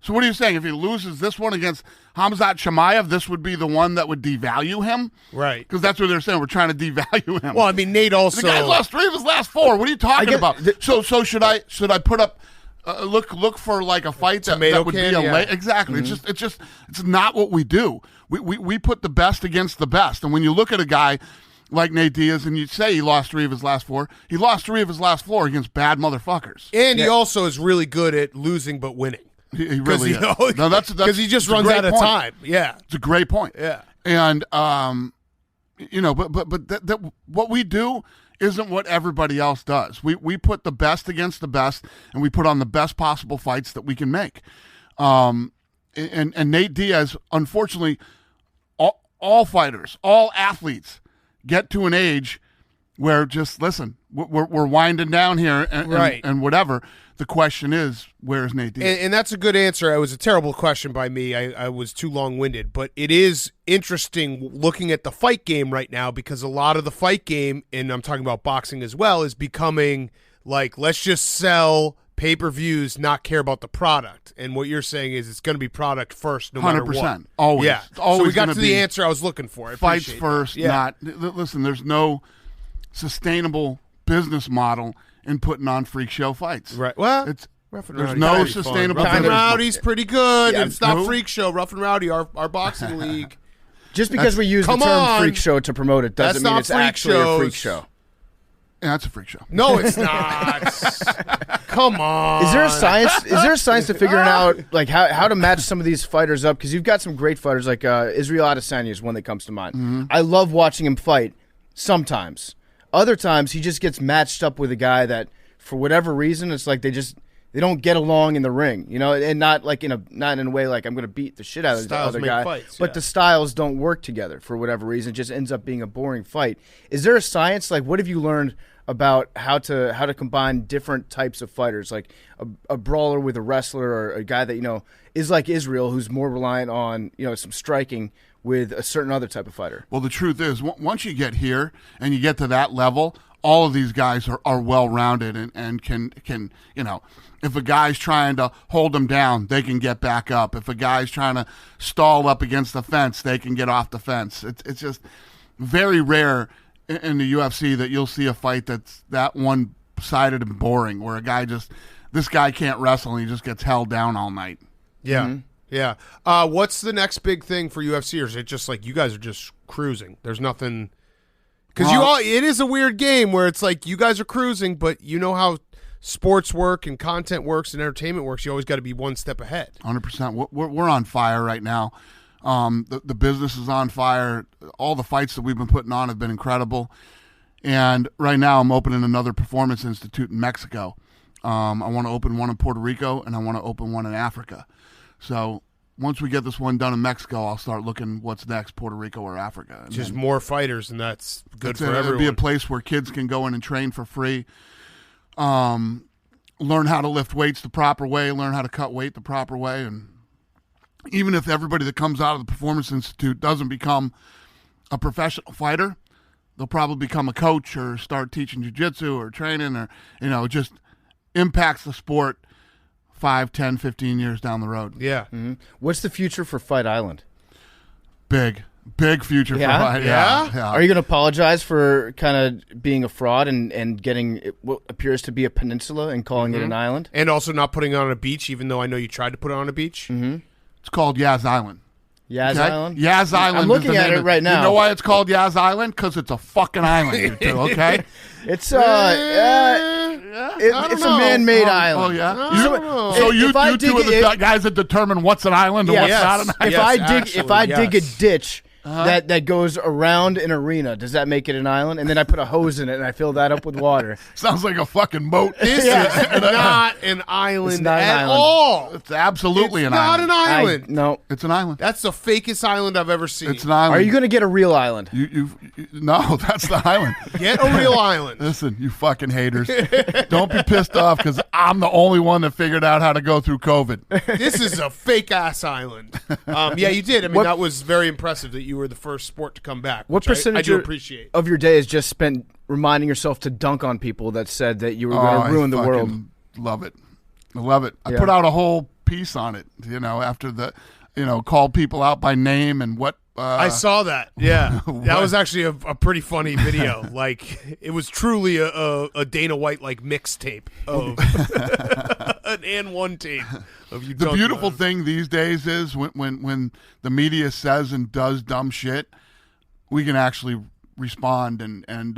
So what are you saying? If he loses this one against Khamzat Chimaev, this would be the one that would devalue him? Right. Because that's what they're saying. We're trying to devalue him. Well, I mean, Nate also... The guy's lost 3 of his last 4. What are you talking about? So should I put up... look for like a fight that would be exactly. It's not what we do. We put the best against the best. And when you look at a guy like Nate Diaz and you say he lost 3 of his last 4, he lost 3 of his last 4 against bad motherfuckers. And he also is really good at losing but winning. He really is. No, that's because he just runs out of time. Yeah, it's a great point. Yeah, and but what we do isn't what everybody else does. We put the best against the best, and we put on the best possible fights that we can make. And Nate Diaz, unfortunately, all fighters, all athletes get to an age where just listen, we're winding down here, and whatever. The question is, where is Nate Diaz? And that's a good answer. It was a terrible question by me. I was too long-winded. But it is interesting looking at the fight game right now because a lot of the fight game, and I'm talking about boxing as well, is becoming like, let's just sell pay-per-views, not care about the product. And what you're saying is it's going to be product first no matter what. 100%. Always. Yeah. So we got to the answer I was looking for. Fights first, not – listen, there's no sustainable business model in putting on freak show fights. Right. Well, there's no sustainable. Rough and Rowdy's pretty good. Yeah, it's not freak show. Rough and Rowdy, our boxing league. Just because we use the term freak show to promote it doesn't mean it's actually a freak show. Yeah, that's a freak show. No, it's not. Come on. Is there a science to figuring out like how to match some of these fighters up? Because you've got some great fighters like Israel Adesanya is one that comes to mind. Mm-hmm. I love watching him fight. Sometimes. Other times he just gets matched up with a guy that, for whatever reason, it's like they don't get along in the ring, you know, and not in a way like I'm going to beat the shit out of the other guy, but the styles don't work together for whatever reason. It just ends up being a boring fight. Is there a science? Like, what have you learned about how to combine different types of fighters, like a brawler with a wrestler, or a guy that is like Israel, who's more reliant on some striking, with a certain other type of fighter? Well, the truth is, once you get here and you get to that level, all of these guys are well-rounded and can if a guy's trying to hold them down, they can get back up. If a guy's trying to stall up against the fence, they can get off the fence. It's just very rare in the UFC that you'll see a fight that's that one-sided and boring, where this guy can't wrestle and he just gets held down all night. Yeah. Mm-hmm. Yeah. What's the next big thing for UFC, or is it just like you guys are just cruising? There's nothing because it is a weird game where it's like you guys are cruising, but you know how sports work and content works and entertainment works. You always got to be one step ahead. 100%. We're on fire right now. The business is on fire. All the fights that we've been putting on have been incredible. And right now I'm opening another performance institute in Mexico. I want to open one in Puerto Rico, and I want to open one in Africa. So once we get this one done in Mexico, I'll start looking what's next, Puerto Rico or Africa. And just more fighters, and that's good for everyone. It'll be a place where kids can go in and train for free, learn how to lift weights the proper way, learn how to cut weight the proper way. And even if everybody that comes out of the Performance Institute doesn't become a professional fighter, they'll probably become a coach or start teaching jiu-jitsu or training, or it just impacts the sport 5, 10, 15 years down the road. Yeah. Mm-hmm. What's the future for Fight Island? Big future for Fight. Yeah. Are you going to apologize for kind of being a fraud and getting what appears to be a peninsula and calling it an island? And also not putting it on a beach, even though I know you tried to put it on a beach? Mm-hmm. It's called Yaz Island. Yaz Island? Yaz Island. I'm looking at it right now. You know why it's called Yaz Island? Because it's a fucking island, you two, okay? It's it's a man-made island. Oh, yeah? So you two are the guys that determine what's an island and what's not an island? If I dig a ditch that goes around an arena, does that make it an island? And then I put a hose in it and I fill that up with water. Sounds like a fucking boat. This is not an island at all. It's absolutely an island. It's not an island. No. It's an island. That's the fakest island I've ever seen. It's an island. Are you going to get a real island? No, that's the island. Get a real island. Listen, you fucking haters. Don't be pissed off because I'm the only one that figured out how to go through COVID. This is a fake-ass island. Yeah, you did. I mean, that was very impressive that you you were the first sport to come back. What which percentage I do appreciate of your day is just spent reminding yourself to dunk on people that said that you were going to ruin the world? Love it. I love it. I Yeah. put out a whole piece on it, after the, called people out by name and what. I saw that. Yeah. That was actually a pretty funny video. Like, it was truly a Dana White, like, mixtape of an and one tape of you. The beautiful thing these days is when the media says and does dumb shit, we can actually respond and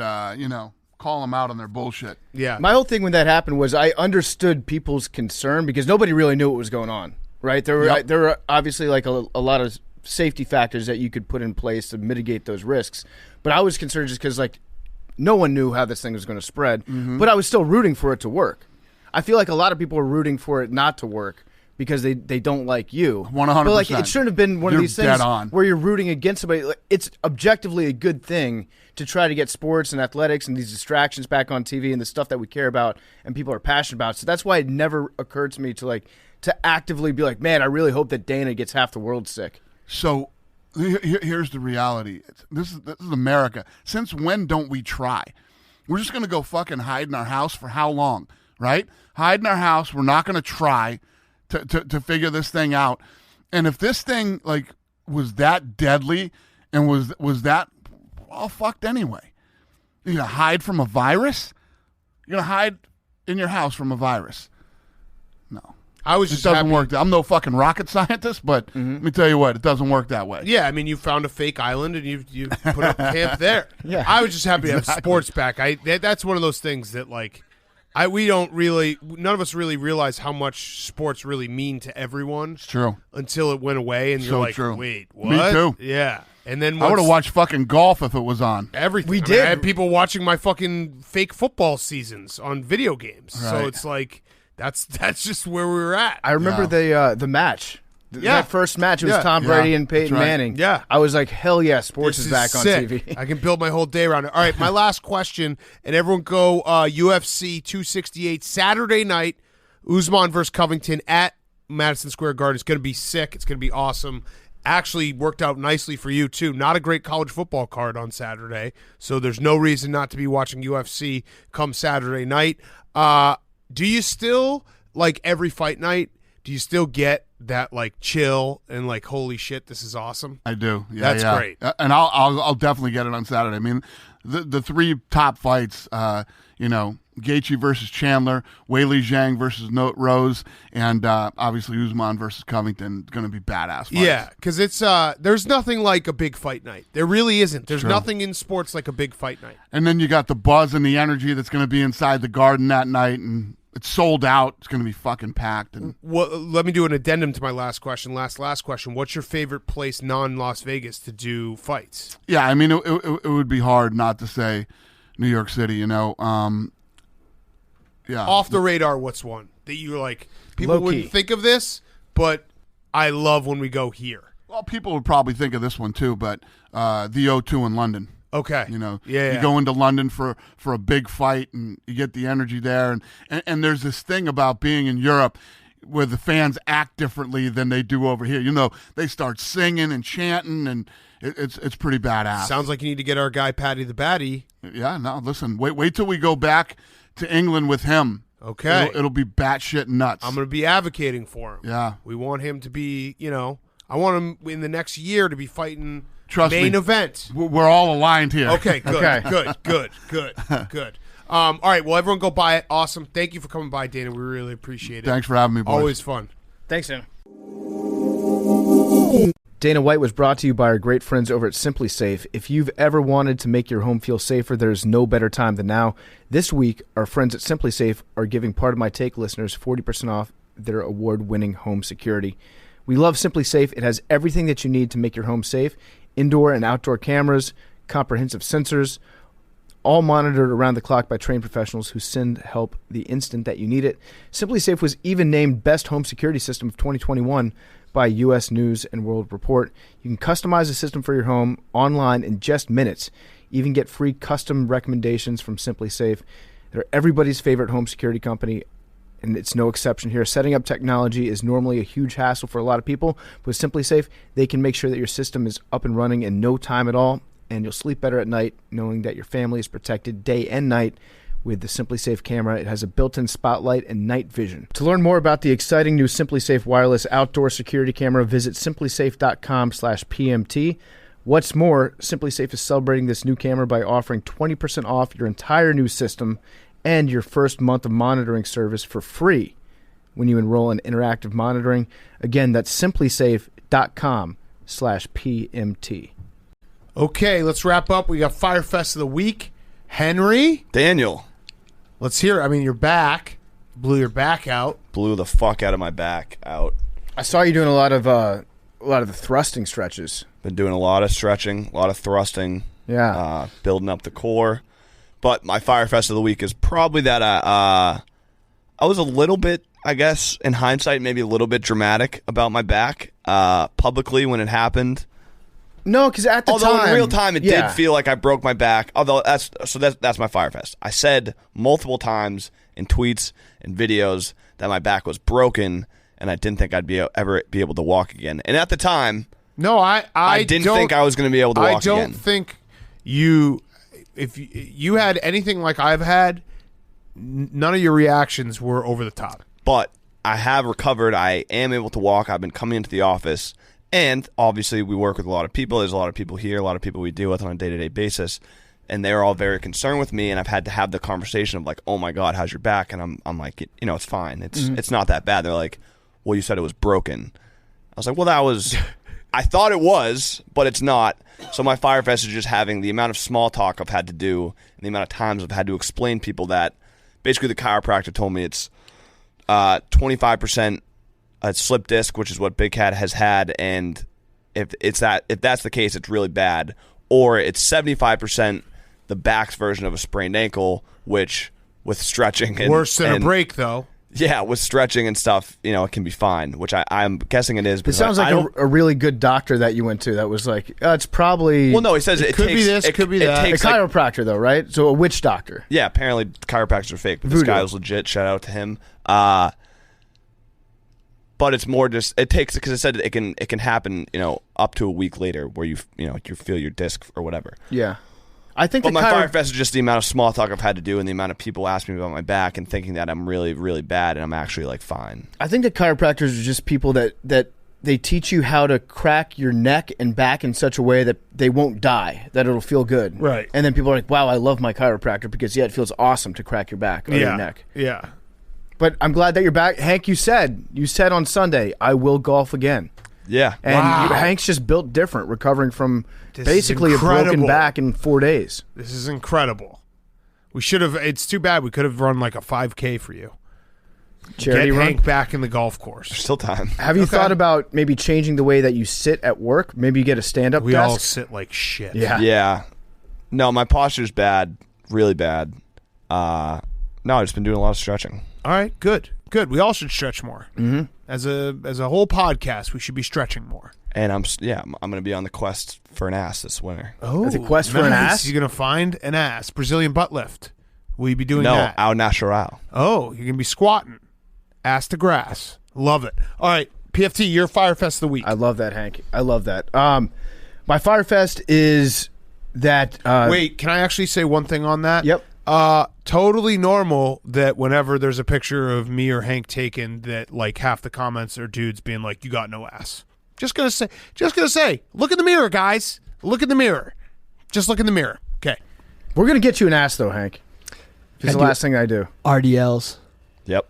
call them out on their bullshit. Yeah. My whole thing when that happened was I understood people's concern because nobody really knew what was going on, right? There were obviously like a lot of safety factors that you could put in place to mitigate those risks. But I was concerned just because, like, no one knew how this thing was going to spread. Mm-hmm. But I was still rooting for it to work. I feel like a lot of people are rooting for it not to work because they don't like you. 100%. But, like, it shouldn't have been one of You're these things dead on. where you're rooting against somebody. Like, it's objectively a good thing to try to get sports and athletics and these distractions back on TV and the stuff that we care about and people are passionate about. So that's why it never occurred to me to actively be like, man, I really hope that Dana gets half the world sick. So here's the reality. This is America. Since when don't we try? We're just going to go fucking hide in our house for how long, right? Hide in our house. We're not going to try to figure this thing out. And if this thing was that deadly and was that all fucked anyway, you're going to hide from a virus? You're going to hide in your house from a virus? No. I was It just doesn't happy. work. I'm no fucking rocket scientist, but let me tell you what, it doesn't work that way. Yeah, I mean, you found a fake island and you put up camp there. Yeah. I was just happy to have Exactly. sports back. That's one of those things that none of us really realize how much sports really mean to everyone. It's true. Until it went away, and you're So like, true. wait, what? Me too. Yeah, and then I would have once- watched fucking golf if it was on. everything. We I mean, did. I had people watching my fucking fake football seasons on video games. So Right. it's like that's just where we were at. I remember the match. Yeah. That first match, it was Yeah. Tom Brady Yeah, and Peyton that's right. Manning. Yeah. I was like, hell yeah, sports This is back sick. on TV. I can build my whole day around it. All right, my last question, and everyone go UFC 268 Saturday night, Usman versus Covington at Madison Square Garden. It's going to be sick. It's going to be awesome. Actually worked out nicely for you, too. Not a great college football card on Saturday, so there's no reason not to be watching UFC come Saturday night. Do you still, like every fight night, do you still get that chill and holy shit, this is awesome? I do. Yeah, That's yeah. great. And I'll definitely get it on Saturday. I mean, the three top fights, Gaethje versus Chandler, Weili Zhang versus Note Rose, and obviously Usman versus Covington, going to be badass fights. Yeah, because it's there's nothing like a big fight night. There really isn't. There's True. nothing in sports like a big fight night. And then you got the buzz and the energy that's going to be inside the Garden that night, and it's sold out. It's going to be fucking packed. And Well, let me do an addendum to my last question. Last question. What's your favorite place non-Las Vegas to do fights? yeah, I mean, it would be hard not to say New York City. Yeah, Off the radar, what's one that you're like, people Low-key. wouldn't think of this, but I love when we go here. Well, people would probably think of this one too, but the O2 in London. Okay. You go into London for a big fight, and you get the energy there, and there's this thing about being in Europe where the fans act differently than they do over here. They start singing and chanting, and it's pretty badass. Sounds like you need to get our guy Patty the Batty. Yeah, no, listen, wait till we go back to England with him. Okay. It'll be batshit nuts. I'm going to be advocating for him. Yeah. We want him to be, I want him in the next year to be fighting Trust main me. event. We're all aligned here. Okay, good, Okay. good. All right, well, everyone go buy it. Awesome. Thank you for coming by, Dana. We really appreciate it. Thanks for having me, boys. Always fun. Thanks, Dana. Dana White was brought to you by our great friends over at Simply Safe. If you've ever wanted to make your home feel safer, there's no better time than now. This week, our friends at Simply Safe are giving Part of My Take listeners 40% off their award-winning home security. We love Simply Safe. It has everything that you need to make your home safe. Indoor and outdoor cameras, comprehensive sensors, all monitored around the clock by trained professionals who send help the instant that you need it. Simply Safe was even named Best Home Security System of 2021 by U.S. News and World Report. You can customize a system for your home online in just minutes. Even get free custom recommendations from Simply Safe. They're everybody's favorite home security company, and it's no exception here. Setting up technology is normally a huge hassle for a lot of people. With SimpliSafe, they can make sure that your system is up and running in no time at all, and you'll sleep better at night knowing that your family is protected day and night. With the SimpliSafe camera, it has a built-in spotlight and night vision. To learn more about the exciting new SimpliSafe wireless outdoor security camera, visit simplisafe.com/PMT. What's more, SimpliSafe is celebrating this new camera by offering 20% off your entire new system and your first month of monitoring service for free when you enroll in interactive monitoring. Again, that's simplisafe.com/PMT. Okay, let's wrap up. We got Fyre Fest of the week. Henry? Daniel. Let's hear it. I mean, you're back. Blew your back out. Blew the fuck out of my back out. I saw you doing a lot of the thrusting stretches. Been doing a lot of stretching, a lot of thrusting. Yeah. Building up the core. But my Fyre Fest of the week is probably that I was a little bit, I guess, in hindsight, maybe a little bit dramatic about my back publicly when it happened. No, because at the time... Although in real time, it did feel like I broke my back. Although that's my Fyre Fest. I said multiple times in tweets and videos that my back was broken, and I didn't think I'd ever be able to walk again. And at the time, no, I didn't think I was going to be able to walk again. I don't think if you had anything like I've had, none of your reactions were over the top. But I have recovered. I am able to walk. I've been coming into the office. And obviously, we work with a lot of people. There's a lot of people here, a lot of people we deal with on a day-to-day basis, and they're all very concerned with me. And I've had to have the conversation of like, "Oh my God, how's your back?" And I'm like, it's fine. It's not that bad. They're like, "Well, you said it was broken." I was like, "Well, that was." I thought it was, but it's not. So my Fyre Fest is just having the amount of small talk I've had to do, and the amount of times I've had to explain to people that basically the chiropractor told me it's 25%. A slip disc, which is what Big Cat has had, and if that's the case, it's really bad. Or it's 75% the back's version of a sprained ankle, which with stretching and worse than a break, though. Yeah, with stretching and stuff, it can be fine. Which I'm guessing it is. It sounds like a really good doctor that you went to. That was like, it's probably. Well, no, he says it could takes, be this, it could be that. A chiropractor, though, right? So a witch doctor. Yeah, apparently chiropractors are fake, but this guy was legit. Shout out to him. But it's more just it takes because it said it can happen up to a week later where you feel your disc or whatever. Yeah, I think. But my Fyre Fest is just the amount of small talk I've had to do and the amount of people asking me about my back and thinking that I'm really really bad and I'm actually like fine. I think that chiropractors are just people that they teach you how to crack your neck and back in such a way that they won't die, that it'll feel good. Right. And then people are like, "Wow, I love my chiropractor because it feels awesome to crack your back or your neck." Yeah. But I'm glad that you're back. Hank, you said on Sunday, I will golf again. Yeah. And Hank's just built different, recovering from basically a broken back in 4 days. This is incredible. We should have, it's too bad we could have run like a 5K for you. Charity Get run? Hank back in the golf course. There's still time. Have you thought about maybe changing the way that you sit at work? Maybe you get a stand-up We desk? all sit like shit. Yeah. Yeah. No, my posture's bad. Really bad. No, I've just been doing a lot of stretching. All right, good. We all should stretch more. Mm-hmm. As a whole podcast, we should be stretching more. And I'm going to be on the quest for an ass this winter. Oh, the quest for an ass? You're going to find an ass. Brazilian butt lift. Will you be doing no, that? No, au natural. Oh, you're going to be squatting. Ass to grass. Love it. All right, PFT, your Fyre Fest of the week. I love that, Hank. I love that. My Fyre Fest is that... Wait, can I actually say one thing on that? Yep. Totally normal that whenever there's a picture of me or Hank taken, that like half the comments are dudes being like, "You got no ass." Just gonna say, look in the mirror, guys. Look in the mirror. Just look in the mirror. Okay. We're gonna get you an ass though, Hank. It's the last thing I do. RDLs. Yep,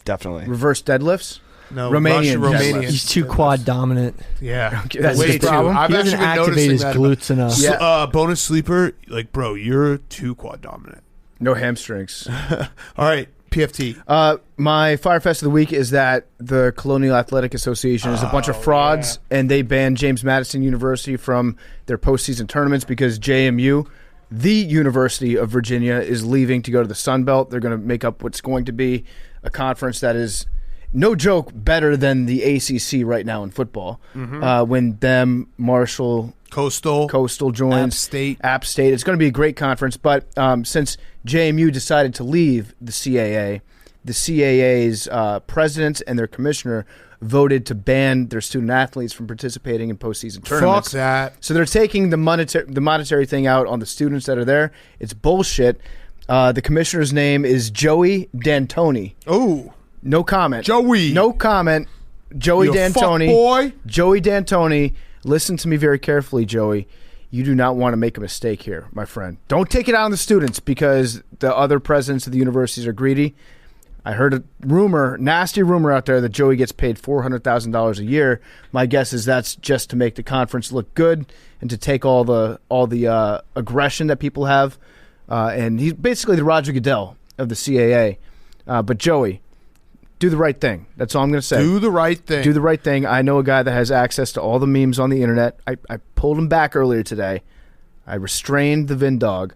definitely. Reverse deadlifts. No, Romanian. He's too quad dominant. Yeah, Okay, that's his problem. I've He actually doesn't been activate noticing his that. glutes enough. Yeah. Bonus sleeper, like, bro, you're too quad dominant. No hamstrings. All right, PFT. My Fyre Fest of the week is that the Colonial Athletic Association is a bunch of frauds, and they banned James Madison University from their postseason tournaments because JMU, the University of Virginia, is leaving to go to the Sun Belt. They're going to make up what's going to be a conference that is, no joke, better than the ACC right now in football. Mm-hmm. When them, Marshall... Coastal joins App State. It's going to be a great conference, but since JMU decided to leave the CAA, the CAA's presidents and their commissioner voted to ban their student athletes from participating in postseason tournaments. Fuck that. So they're taking the monetary thing out on the students that are there. It's bullshit. The commissioner's name is Joey D'Antoni. Oh, no comment. Joey. No comment. Joey You D'Antoni. fuckboy. Joey D'Antoni. Listen to me very carefully, Joey. You do not want to make a mistake here, my friend. Don't take it out on the students because the other presidents of the universities are greedy. I heard a rumor, nasty rumor out there that Joey gets paid $400,000 a year. My guess is that's just to make the conference look good and to take all the aggression that people have. And he's basically the Roger Goodell of the CAA. But Joey, do the right thing. That's all I'm going to say. Do the right thing. Do the right thing. I know a guy that has access to all the memes on the internet. I pulled him back earlier today. I restrained the Vin dog.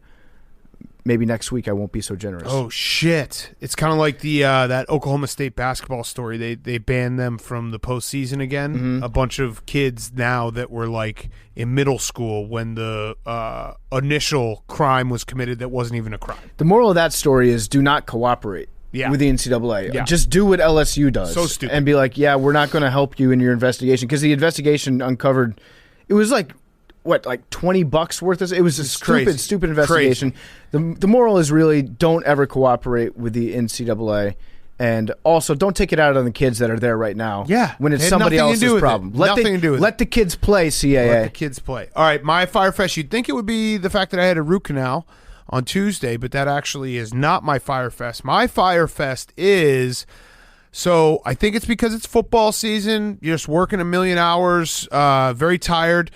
Maybe next week I won't be so generous. Oh shit! It's kind of like the that Oklahoma State basketball story. They banned them from the postseason again. Mm-hmm. A bunch of kids now that were like in middle school when the initial crime was committed that wasn't even a crime. The moral of that story is do not cooperate Yeah. with the NCAA. Yeah. Just do what LSU does. So stupid. And be like, yeah, we're not going to help you in your investigation. Because the investigation uncovered, it was like, what, like $20 worth of it? Was a crazy. stupid investigation. The moral is really don't ever cooperate with the NCAA. And also, don't take it out on the kids that are there right now. Yeah. When it's It had somebody nothing to do else's with it. problem. Nothing to do with Let the kids play, CAA. Let the kids play. All right, my Fyre Fest. You'd think it would be the fact that I had a root canal on Tuesday, but that actually is not my Fyre Fest. My Fyre Fest is, so I think it's because it's football season. You're just working a million hours, very tired.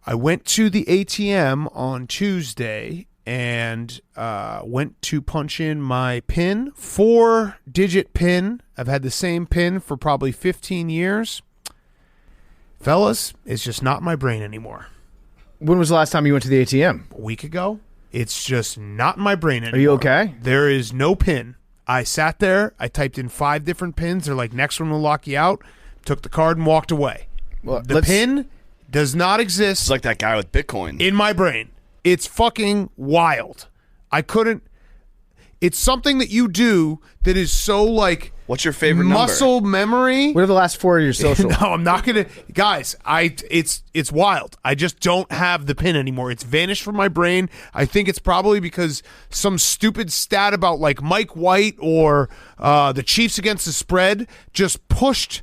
I went to the ATM on Tuesday and went to punch in my PIN, 4-digit PIN. I've had the same PIN for probably 15 years. Fellas, it's just not in my brain anymore. When was the last time you went to the ATM? A week ago. It's just not in my brain anymore. Are you okay? There is no PIN. I sat there. I typed in 5 different PINs. They're like, next one will lock you out. Took the card and walked away. Well, the PIN does not exist. It's like that guy with Bitcoin. In my brain. It's fucking wild. I couldn't. It's something that you do that is so like. What's your favorite muscle memory? What are the last 4 of your social? No, I'm not gonna. Guys, it's wild. I just don't have the PIN anymore. It's vanished from my brain. I think it's probably because some stupid stat about like Mike White or the Chiefs against the spread just pushed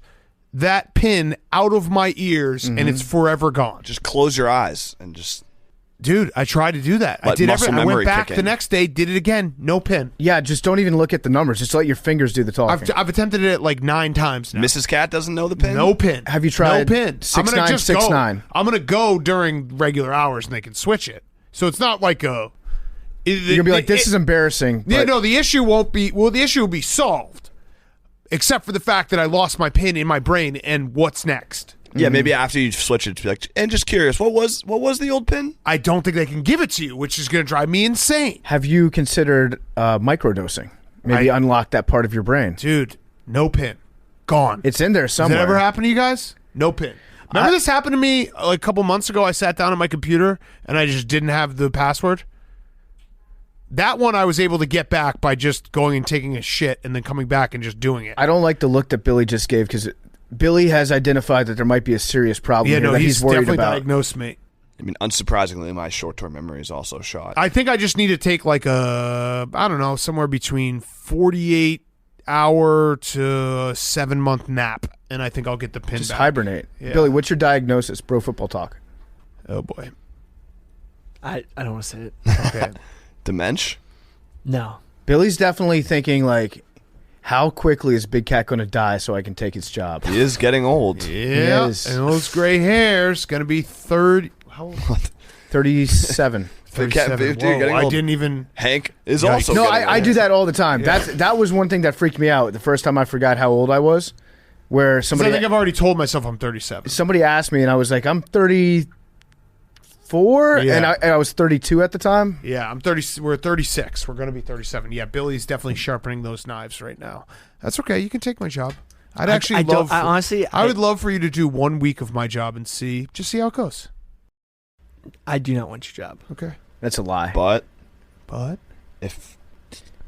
that PIN out of my ears, and it's forever gone. Just close your eyes and just. Dude, I tried to do that. I Let did muscle everything. I went memory back kick the in. next day, did it again. No PIN. Yeah, just don't even look at the numbers. Just let your fingers do the talking. I've attempted it like 9 times now. Mrs. Cat doesn't know the PIN? No PIN. Have you tried No PIN. 6969? I'm gonna go during regular hours, and they can switch it. So it's not like a. You're gonna be like, this is embarrassing. Yeah, but- no, the issue won't be. Well, the issue will be solved, except for the fact that I lost my PIN in my brain, and what's next? Yeah, maybe after you switch it to be like, and just curious, what was the old PIN? I don't think they can give it to you, which is going to drive me insane. Have you considered microdosing? Maybe unlock that part of your brain. Dude, no PIN. Gone. It's in there Has somewhere. that ever happened to you guys? No PIN. Remember this happened to me like a couple months ago? I sat down on my computer and I just didn't have the password. That one I was able to get back by just going and taking a shit and then coming back and just doing it. I don't like the look that Billy just gave because Billy has identified that there might be a serious problem Yeah, here no, that he's he's worried definitely about. diagnosed me. I mean, unsurprisingly, my short-term memory is also shot. I think I just need to take like a, I don't know, somewhere between 48 hour to 7-month nap, and I think I'll get the pin Just back. hibernate. Yeah. Billy, what's your diagnosis? Bro Football Talk. Oh boy. I don't want to say it. Okay. Dementia? No. Billy's definitely thinking like, how quickly is Big Cat going to die so I can take his job? He is getting old. Yeah, Yes. and those gray hairs going to be 30. How old? 37. Big Cat, 37. dude, Whoa, getting I old. didn't even. Hank is Yikes. also No, getting I old. do that all the time. Yeah. That was one thing that freaked me out the first time I forgot how old I was. Where I somebody think I've already told myself I'm 37. somebody asked me and I was like, I'm 34, Yeah. and I was 32 at the time. Yeah, I'm 30. We're 36. We're going to be 37. Yeah, Billy's definitely sharpening those knives right now. That's okay. You can take my job. I'd actually I don't- love. I honestly- I would love for you to do 1 week of my job and see how it goes. I do not want your job. Okay, That's a lie. But but if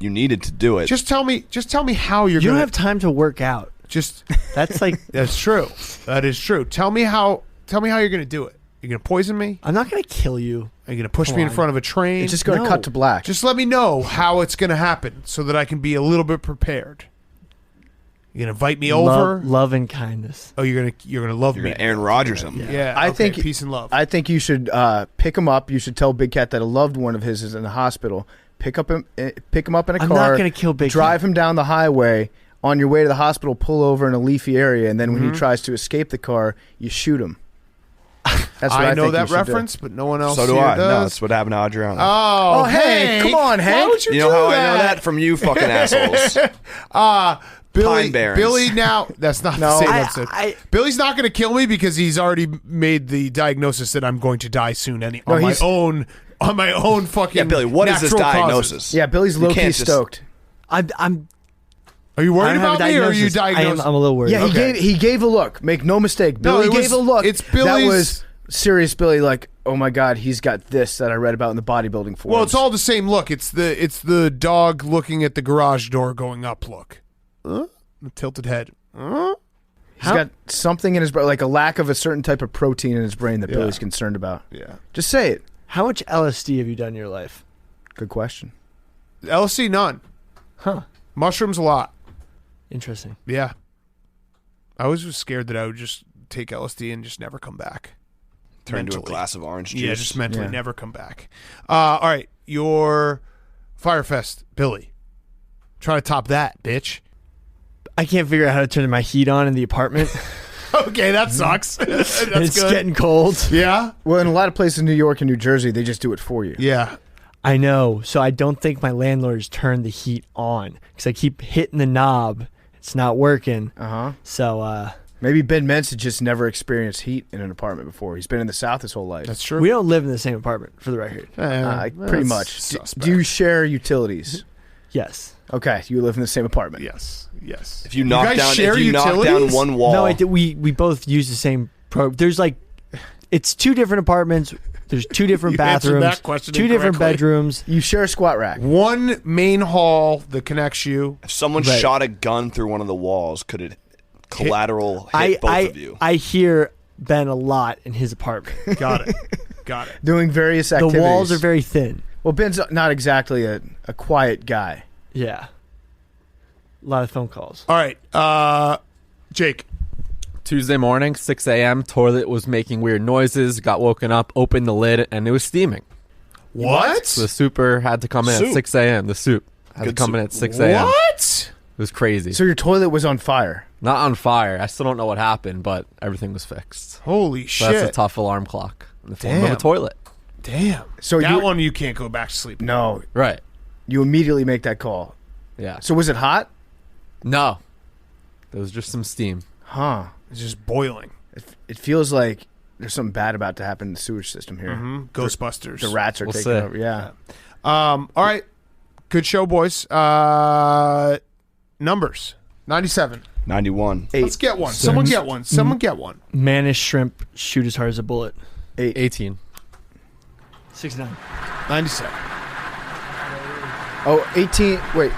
you needed to do it. Just tell me how you're You going don't have time to work out. Just That's like that's true. That is true. Tell me how you're going to do it. You're going to poison me? I'm not going to kill you. Are you going to push Come me in on. front of a train? It's just going to cut to black. Just let me know how it's going to happen so that I can be a little bit prepared. You're going to invite me over? Love and kindness. Oh, you're gonna love You're me. going to Aaron Rodgers him. Yeah, I okay, think peace and love. I think you should pick him up. You should tell Big Cat that a loved one of his is in the hospital. Pick him up in a I'm car. not going to kill Big drive Cat. him down the highway. On your way to the hospital, pull over in a leafy area, and then when he tries to escape the car, you shoot him. That's what I I know think that you should do. reference, but no one else So do here I. No, does. that's what happened to Adriano. Oh, Hank, come on, Hank. Why would you you know do how that? I know that? From you fucking assholes. Billy, Pine Barrens. Billy now, that's not the No. same I- episode. I- Billy's not going to kill me because he's already made the diagnosis that I'm going to die soon on my he's- own fucking Yeah, Billy, what is this natural diagnosis? causes. Yeah, Billy's You low-key can't just- stoked. I'm Are you I worried don't have a about me or are you diagnosis. diagnosed? I'm a little worried. Yeah, Okay. he gave a look. Make no mistake. No, Billy it was- gave a look. it's That Billy's- was serious Billy, like, oh my God, he's got this that I read about in the bodybuilding forums. Well, it's all the same look. It's the dog looking at the garage door going up look. The tilted head. He's got something in his brain, like a lack of a certain type of protein in his brain that Yeah. Billy's concerned about. Yeah. Just say it. How much LSD have you done in your life? Good question. LSD, none. Huh. Mushrooms, a lot. Interesting. Yeah. I was just scared that I would just take LSD and just never come back. Turn into a Mentally. glass of orange juice. Yeah, just mentally Yeah. never come back. All right, your Fyre Fest, Billy. Try to top that, bitch. I can't figure out how to turn my heat on in the apartment. Okay, that sucks. That's It's good. getting cold. Yeah? Well, in a lot of places in New York and New Jersey, they just do it for you. Yeah. I know. So I don't think my landlord's turned the heat on because I keep hitting the knob. It's not working. Uh-huh. So Maybe Ben Mentz had just never experienced heat in an apartment before. He's been in the South his whole life. That's true. we don't live in the same apartment, for the record. Pretty much. Suspect. Do you share utilities? Yes. Okay, you live in the same apartment. Yes. If you knock guys down, share if you knock down utilities? one wall, No, we both use the same There's like, it's two different apartments. There's two different You answered bathrooms, that question two different incorrectly. bedrooms. You share a squat rack. One main hall that connects you. if someone Right. shot a gun through one of the walls, could it collateral hit both of you? I hear Ben a lot in his apartment. Got it. Got it. Doing various The activities. walls are very thin. Well, Ben's not exactly a quiet guy. Yeah. A lot of phone calls. All right. Jake. Tuesday morning, 6 a.m., toilet was making weird noises, got woken up, opened the lid, and it was steaming. What? So the super had to come in Soup. at 6 a.m. The soup had Good to come in soup. at 6 a.m. What? It was crazy. So your toilet was on fire. Not on fire. I still don't know what happened, but everything was fixed. Holy So shit. that's a tough alarm clock in the form of Damn. a toilet. Damn. So that you one you can't go back to sleep. No, Right. you immediately make that call. Yeah. So was it hot? No. There was just some steam. Huh. It's just boiling. It feels like there's something bad about to happen in the sewage system here. Ghostbusters. The rats are We'll taking see. over. Yeah. All right. Good show, boys. Numbers. 97. 91. Let's get one. Someone get one. Someone get one. Manish shrimp, shoot as hard as a bullet. 18. 69. 97. Oh, 18. Wait.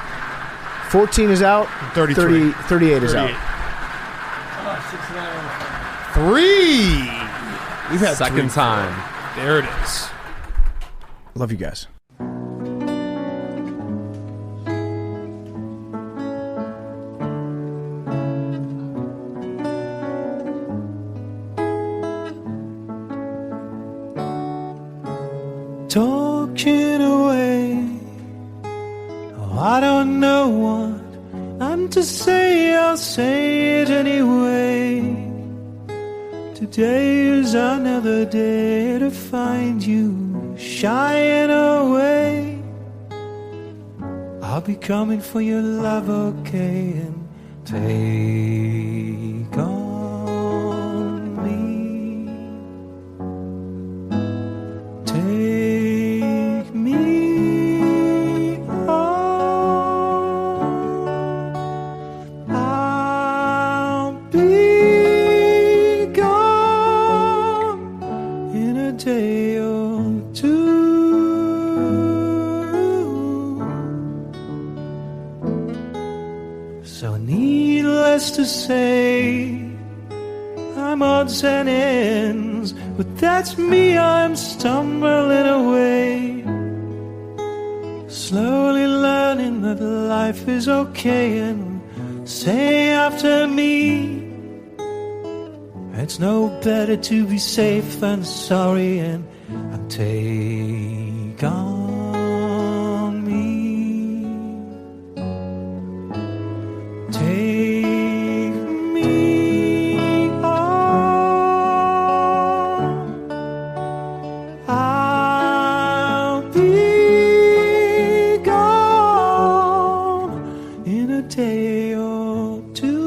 14 is out. 33. 38 is out. 3. We've had Second 3. time. There it is. Love you guys. Talking away. Oh, I don't know what I'm to say, I'll say it anyway. Today is another day to find you shying away. I'll be coming for your love, okay, and take on me. Take me on. I'll be gone in a day or two. So needless to say, I'm odds and ends, but that's me, I'm stumbling away. Slowly learning that life is okay, and say after me, it's no better to be safe than sorry, and take on me. Take me on. I'll be gone in a day or two.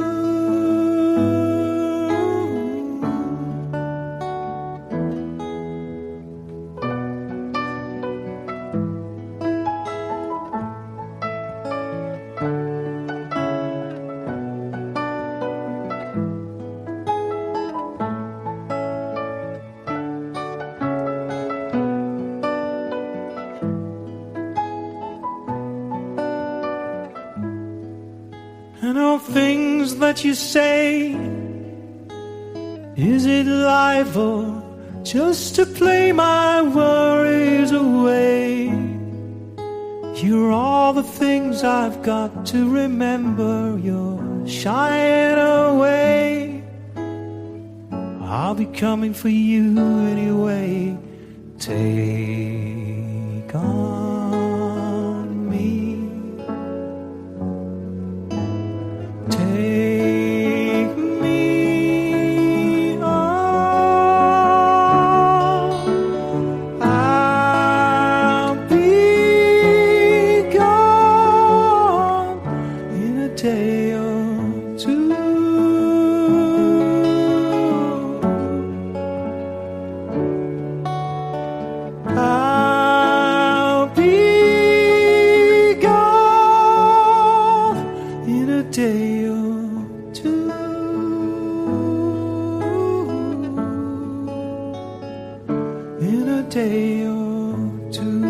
And all things that you say, is it life or just to play my worries away? You're all the things I've got to remember. You're shying away. I'll be coming for you anyway. Take on me. Take me on. I'll be gone in a day or two. I'll be gone in a day or two. In a day or two.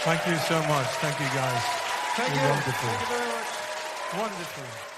Thank you so much. Thank you, guys. Thank You're you. wonderful. Thank you very much. Wonderful.